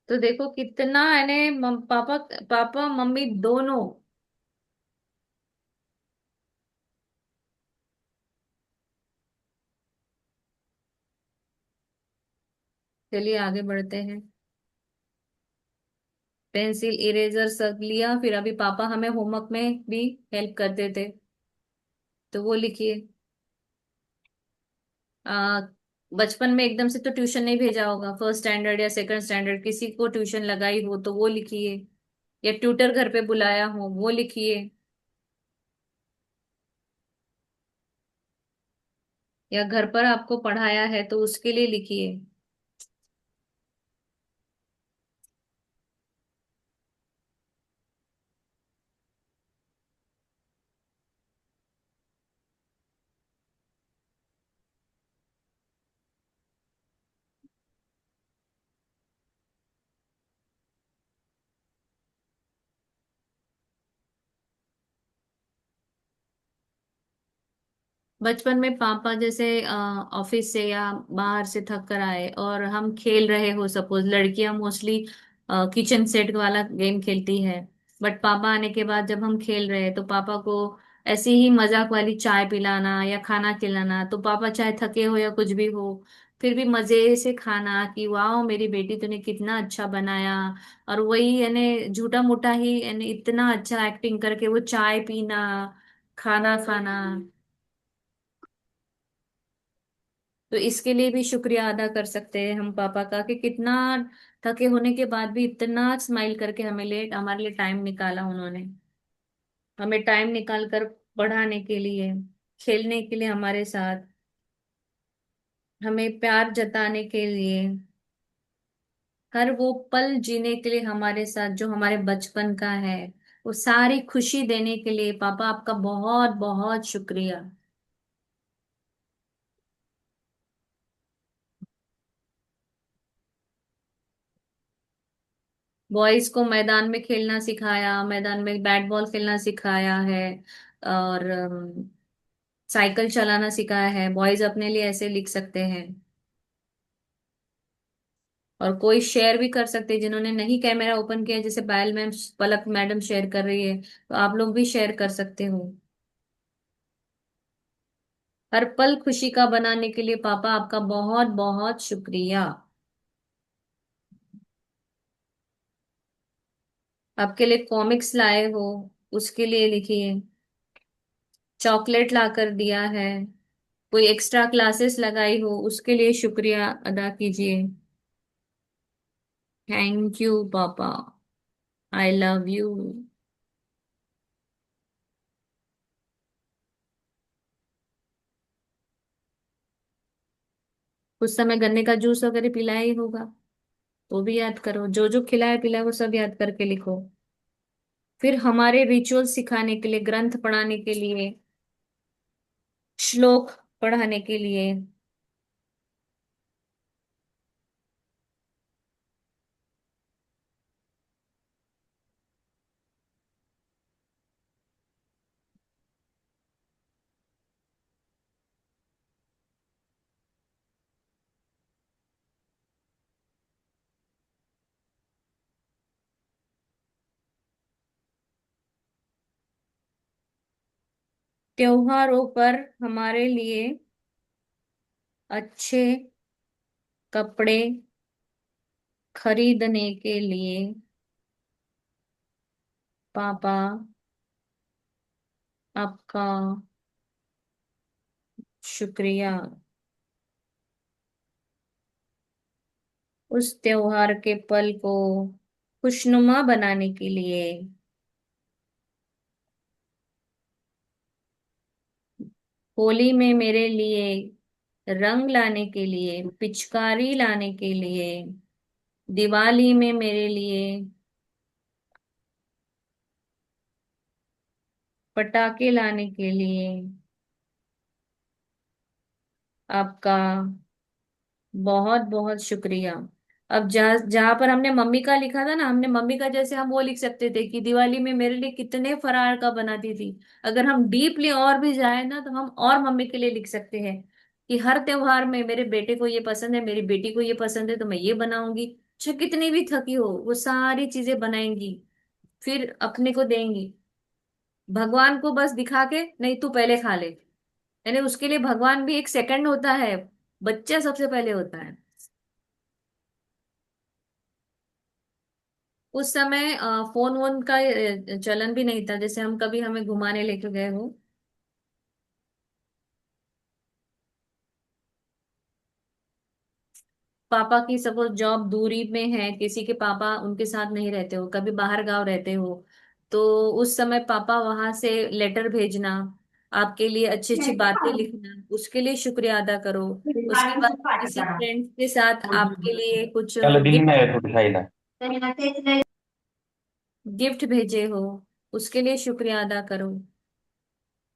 Speaker 1: तो देखो कितना है, पापा पापा मम्मी दोनों। चलिए आगे बढ़ते हैं। पेंसिल इरेजर सब लिया, फिर अभी पापा हमें होमवर्क में भी हेल्प करते थे, तो वो लिखिए। आ, बचपन में एकदम से तो ट्यूशन नहीं भेजा होगा, फर्स्ट स्टैंडर्ड या सेकंड स्टैंडर्ड किसी को ट्यूशन लगाई हो तो वो लिखिए, या ट्यूटर घर पे बुलाया हो वो लिखिए, या घर पर आपको पढ़ाया है तो उसके लिए लिखिए। बचपन में पापा जैसे ऑफिस से या बाहर से थक कर आए और हम खेल रहे हो, सपोज लड़कियां मोस्टली किचन सेट वाला गेम खेलती है, बट पापा आने के बाद जब हम खेल रहे हैं तो पापा को ऐसे ही मजाक वाली चाय पिलाना या खाना खिलाना, तो पापा चाहे थके हो या कुछ भी हो, फिर भी मजे से खाना कि वाह मेरी बेटी तूने कितना अच्छा बनाया। और वही यानी झूठा मूठा ही यानी इतना अच्छा एक्टिंग करके वो चाय पीना, खाना खाना। तो इसके लिए भी शुक्रिया अदा कर सकते हैं हम पापा का कि कितना थके होने के बाद भी इतना स्माइल करके हमारे लिए टाइम निकाला उन्होंने। हमें टाइम निकाल कर पढ़ाने के लिए, खेलने के लिए हमारे साथ, हमें प्यार जताने के लिए, हर वो पल जीने के लिए हमारे साथ जो हमारे बचपन का है, वो सारी खुशी देने के लिए पापा आपका बहुत बहुत शुक्रिया। बॉयज को मैदान में खेलना सिखाया, मैदान में बैट बॉल खेलना सिखाया है, और साइकिल चलाना सिखाया है। बॉयज अपने लिए ऐसे लिख सकते हैं। और कोई शेयर भी कर सकते हैं जिन्होंने नहीं कैमरा ओपन किया, जैसे पायल मैम, पलक मैडम शेयर कर रही है, तो आप लोग भी शेयर कर सकते हो। हर पल खुशी का बनाने के लिए पापा आपका बहुत बहुत शुक्रिया। आपके लिए कॉमिक्स लाए हो, उसके लिए लिखिए। चॉकलेट ला कर दिया है, कोई एक्स्ट्रा क्लासेस लगाई हो, उसके लिए शुक्रिया अदा कीजिए। थैंक यू पापा, आई लव यू। कुछ समय गन्ने का जूस वगैरह पिलाया ही होगा, वो भी याद करो। जो जो खिलाया पिलाया वो सब याद करके लिखो। फिर हमारे रिचुअल सिखाने के लिए, ग्रंथ पढ़ाने के लिए, श्लोक पढ़ाने के लिए, त्योहारों पर हमारे लिए अच्छे कपड़े खरीदने के लिए पापा आपका शुक्रिया। उस त्योहार के पल को खुशनुमा बनाने के लिए, होली में मेरे लिए रंग लाने के लिए, पिचकारी लाने के लिए, दिवाली में मेरे लिए पटाखे लाने के लिए आपका बहुत बहुत शुक्रिया। अब जहाँ जहाँ पर हमने मम्मी का लिखा था ना, हमने मम्मी का जैसे हम वो लिख सकते थे कि दिवाली में मेरे लिए कितने फरार का बनाती थी। अगर हम डीपली और भी जाए ना, तो हम और मम्मी के लिए लिख सकते हैं कि हर त्योहार में मेरे बेटे को ये पसंद है, मेरी बेटी को ये पसंद है, तो मैं ये बनाऊंगी। चाहे कितनी भी थकी हो, वो सारी चीजें बनाएंगी, फिर अपने को देंगी। भगवान को बस दिखा के, नहीं तू पहले खा ले, यानी उसके लिए भगवान भी एक सेकंड होता है, बच्चा सबसे पहले होता है। उस समय फोन वोन का चलन भी नहीं था, जैसे हम कभी हमें घुमाने लेके गए हो। पापा की सपोज जॉब दूरी में है, किसी के पापा उनके साथ नहीं रहते हो, कभी बाहर गांव रहते हो, तो उस समय पापा वहां से लेटर भेजना, आपके लिए अच्छी अच्छी बातें लिखना, उसके लिए शुक्रिया अदा करो। उसके बाद किसी फ्रेंड्स के साथ आपके लिए कुछ
Speaker 5: चलो दिल्ली में
Speaker 1: गिफ्ट
Speaker 5: आया थोड़ी खाइला।
Speaker 1: गिफ्ट भेजे हो, उसके लिए शुक्रिया अदा करो।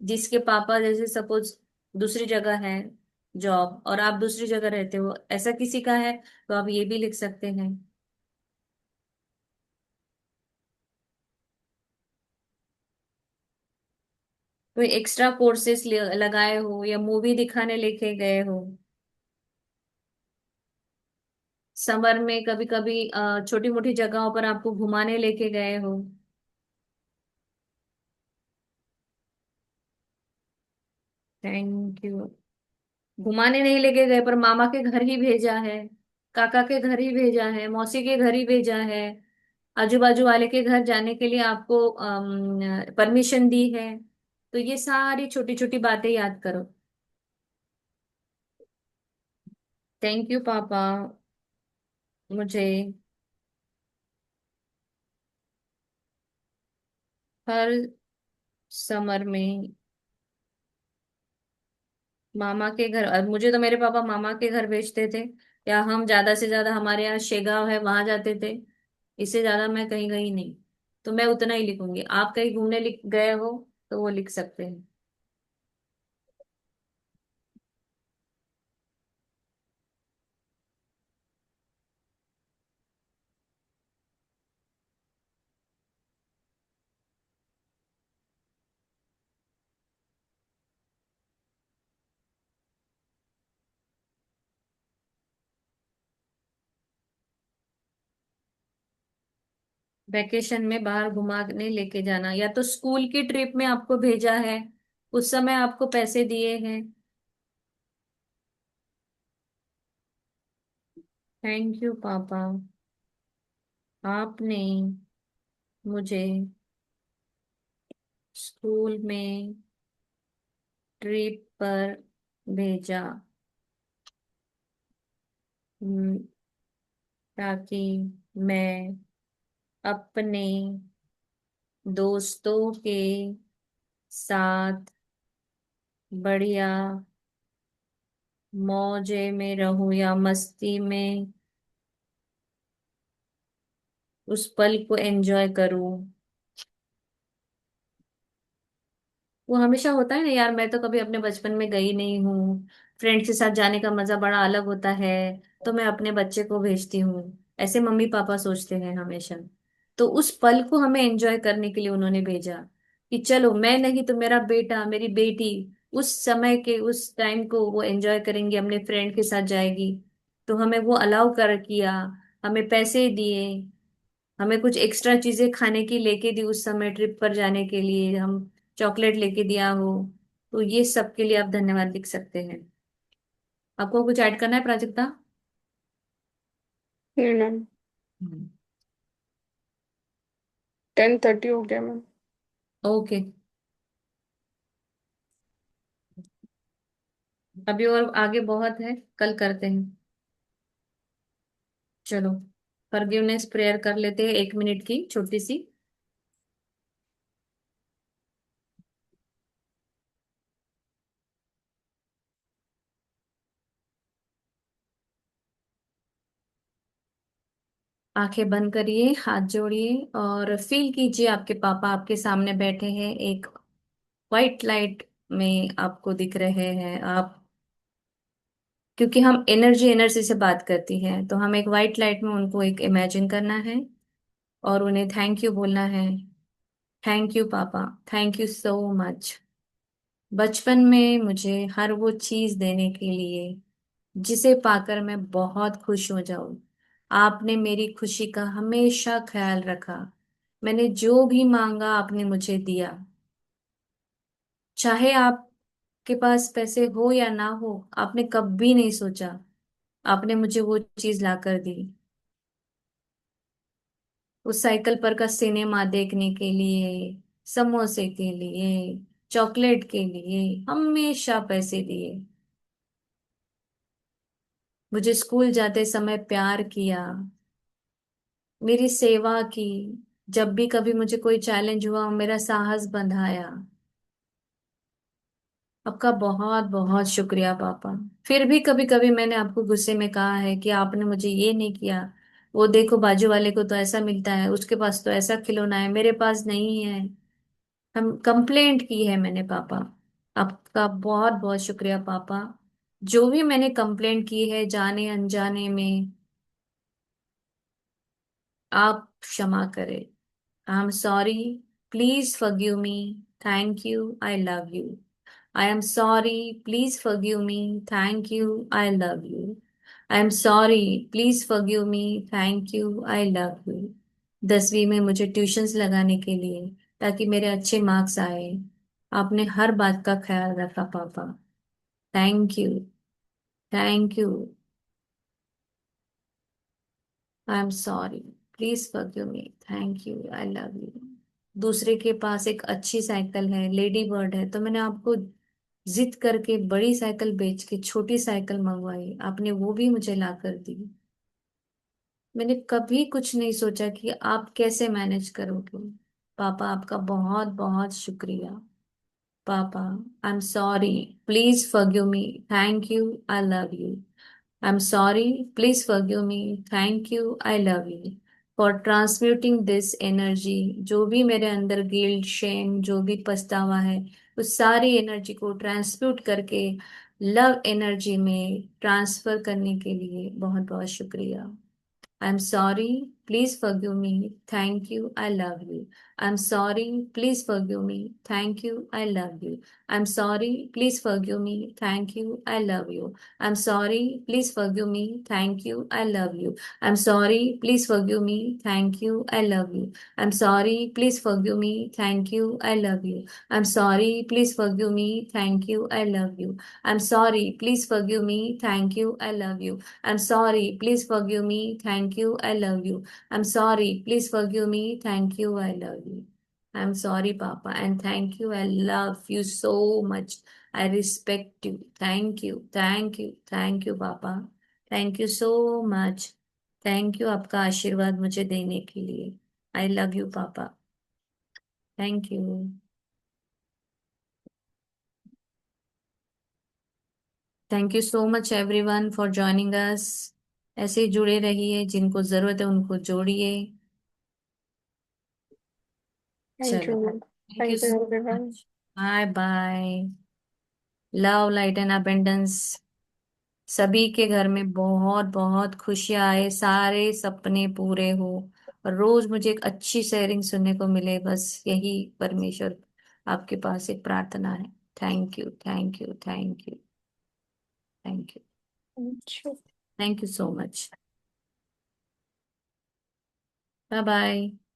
Speaker 1: जिसके पापा जैसे सपोज दूसरी जगह है जॉब, और आप दूसरी जगह रहते हो, ऐसा किसी का है, तो आप ये भी लिख सकते हैं। कोई एक्स्ट्रा कोर्सेस लगाए हो या मूवी दिखाने लेके गए हो, समर में कभी कभी छोटी मोटी जगहों पर आपको घुमाने लेके गए हो, थैंक यू। घुमाने नहीं लेके गए पर मामा के घर ही भेजा है, काका के घर ही भेजा है, मौसी के घर ही भेजा है, आजू बाजू वाले के घर जाने के लिए आपको परमिशन दी है। तो ये सारी छोटी छोटी बातें याद करो। थैंक यू पापा, मुझे हर समर में मामा के घर, और मुझे तो मेरे पापा मामा के घर भेजते थे, या हम ज्यादा से ज्यादा हमारे यहाँ शेगांव है वहां जाते थे। इससे ज्यादा मैं कहीं गई नहीं। तो मैं उतना ही लिखूंगी, आप कहीं घूमने लिख गए हो तो वो लिख सकते हैं। वैकेशन में बाहर घुमाने लेके जाना, या तो स्कूल की ट्रिप में आपको भेजा है, उस समय आपको पैसे दिए हैं। थैंक यू पापा, आपने मुझे स्कूल में ट्रिप पर भेजा, हम्म, ताकि मैं अपने दोस्तों के साथ बढ़िया मौजे में रहूं या मस्ती में उस पल को एंजॉय करूं। वो हमेशा होता है ना यार, मैं तो कभी अपने बचपन में गई नहीं हूँ, फ्रेंड्स के साथ जाने का मजा बड़ा अलग होता है, तो मैं अपने बच्चे को भेजती हूँ। ऐसे मम्मी पापा सोचते हैं हमेशा। तो उस पल को हमें एंजॉय करने के लिए उन्होंने भेजा, कि चलो मैं नहीं तो मेरा बेटा मेरी बेटी उस समय के उस टाइम को वो एंजॉय करेंगे, अपने फ्रेंड के साथ जाएगी। तो हमें वो अलाउ कर किया, हमें पैसे दिए, हमें कुछ एक्स्ट्रा चीजें खाने की लेके दी उस समय ट्रिप पर जाने के लिए, हम चॉकलेट लेके दिया हो। तो ये सब के लिए आप धन्यवाद लिख सकते हैं। आपको कुछ ऐड करना है प्राजक्ता?
Speaker 4: नहीं मैम,
Speaker 1: हम्म।
Speaker 4: 10:30 हो गया मैम।
Speaker 1: ओके, अभी और आगे बहुत है, कल करते हैं। चलो, फॉरगिवनेस प्रेयर कर लेते हैं, 1 मिनट की छोटी सी। आंखें बंद करिए, हाथ जोड़िए और फील कीजिए आपके पापा आपके सामने बैठे हैं, एक वाइट लाइट में आपको दिख रहे हैं आप। क्योंकि हम एनर्जी एनर्जी से बात करती है, तो हम एक वाइट लाइट में उनको एक इमेजिन करना है और उन्हें थैंक यू बोलना है। थैंक यू पापा, थैंक यू सो मच, बचपन में मुझे हर वो चीज देने के लिए जिसे पाकर मैं बहुत खुश हो जाऊं। आपने मेरी खुशी का हमेशा ख्याल रखा, मैंने जो भी मांगा आपने मुझे दिया। चाहे आपके पास पैसे हो या ना हो, आपने कभी नहीं सोचा, आपने मुझे वो चीज ला कर दी। उस साइकिल पर का सिनेमा देखने के लिए, समोसे के लिए, चॉकलेट के लिए हमेशा पैसे दिए। मुझे स्कूल जाते समय प्यार किया, मेरी सेवा की, जब भी कभी मुझे कोई चैलेंज हुआ मेरा साहस बंधाया। आपका बहुत बहुत शुक्रिया पापा। फिर भी कभी कभी मैंने आपको गुस्से में कहा है कि आपने मुझे ये नहीं किया, वो देखो बाजू वाले को तो ऐसा मिलता है, उसके पास तो ऐसा खिलौना है, मेरे पास नहीं है। हम कंप्लेंट की है मैंने पापा। आपका बहुत बहुत शुक्रिया पापा। जो भी मैंने कंप्लेंट की है जाने अनजाने में, आप क्षमा करें। I am sorry, please forgive me, thank you, I love you. I am sorry, please forgive me, thank you, I love you. I am sorry, please forgive me, thank you, I love you. 10वीं में मुझे tuitions लगाने के लिए, ताकि मेरे अच्छे marks आए। आपने हर बात का ख्याल रखा पापा। Thank you. Thank you. I am sorry. Please forgive me. Thank you. I love you. दूसरे के पास एक अच्छी साइकिल है, लेडी बर्ड है, तो मैंने आपको जिद करके बड़ी साइकिल बेच के छोटी साइकिल मंगवाई, आपने वो भी मुझे ला कर दी। मैंने कभी कुछ नहीं सोचा कि आप कैसे मैनेज करोगे। पापा आपका बहुत बहुत शुक्रिया। पापा, I am sorry. Please forgive me. Thank you. I love you. I am sorry. Please forgive me. Thank you. I love you for transmuting this energy. जो भी मेरे अंदर गिल्ट, शेम, जो भी पछतावा है, उस सारी एनर्जी को ट्रांसम्यूट करके लव एनर्जी में ट्रांसफर करने के लिए बहुत बहुत शुक्रिया। I'm sorry. Please forgive me. Thank you. I love you. I'm sorry. Please forgive me. Thank you. I love you. I'm sorry. Please forgive me. Thank you. I love you. I'm sorry. Please forgive me. Thank you. I love you. I'm sorry. Please forgive me. Thank you. I love you. I'm sorry. Please forgive me. Thank you. I love you. I'm sorry. Please forgive me. Thank you. I love you. I'm sorry. Please forgive me. Thank you. I love you. I'm sorry. Please forgive me. Thank you. I love you. I'm sorry. Please forgive me. Thank you. I love you. I'm sorry, Papa, and thank you. I love you so much. I respect you. Thank you. Thank you. Thank you, Papa. Thank you so much. Thank you आपका आशीर्वाद मुझे देने के लिए। I love you, Papa. Thank you. Thank you so much everyone for joining us. ऐसे ही जुड़े रहिए, जिनको जरूरत है उनको जोड़िए।
Speaker 4: थैंक
Speaker 1: चलो,
Speaker 4: you.
Speaker 1: Thank you
Speaker 4: thank you
Speaker 1: so
Speaker 4: everyone.
Speaker 1: Much. Bye bye. Love, light and abundance सभी के घर में बहुत बहुत खुशियां आए, सारे सपने पूरे हो, और रोज मुझे एक अच्छी शेयरिंग सुनने को मिले, बस यही परमेश्वर आपके पास एक प्रार्थना है। Thank you. Thank you. Thank you. Thank you.
Speaker 4: अच्छा।
Speaker 1: Thank you so much. Bye bye.